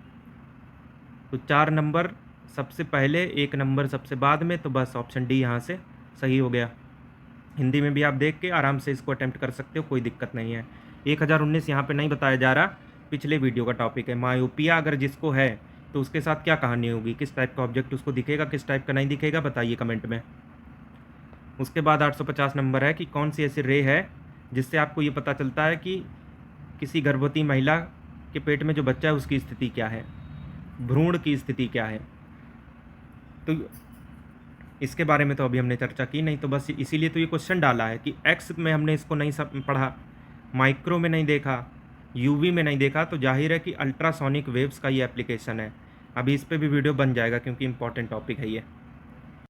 तो 4 नंबर सबसे पहले, 1 नंबर सबसे बाद में, तो बस ऑप्शन डी यहाँ से सही हो गया। हिंदी में भी आप देख के आराम से इसको अटेम्प्ट कर सकते हो, कोई दिक्कत नहीं है। 1019 यहाँ पे नहीं बताया जा रहा, पिछले वीडियो का टॉपिक है। मायोपिया अगर जिसको है तो उसके साथ क्या कहानी होगी, किस टाइप का ऑब्जेक्ट उसको दिखेगा, किस टाइप का नहीं दिखेगा, बताइए कमेंट में। उसके बाद 850 नंबर है कि कौन सी ऐसी रे है जिससे आपको ये पता चलता है कि किसी गर्भवती महिला के पेट में जो बच्चा है उसकी स्थिति क्या है, भ्रूण की स्थिति क्या है। तो इसके बारे में तो अभी हमने चर्चा की नहीं, तो बस इसीलिए तो ये क्वेश्चन डाला है कि एक्स में हमने इसको नहीं सब पढ़ा, माइक्रो में नहीं देखा, यूवी में नहीं देखा, तो जाहिर है कि अल्ट्रासोनिक वेव्स का ये एप्लीकेशन है। अभी इस पे भी वीडियो बन जाएगा, क्योंकि इंपॉर्टेंट टॉपिक है ये।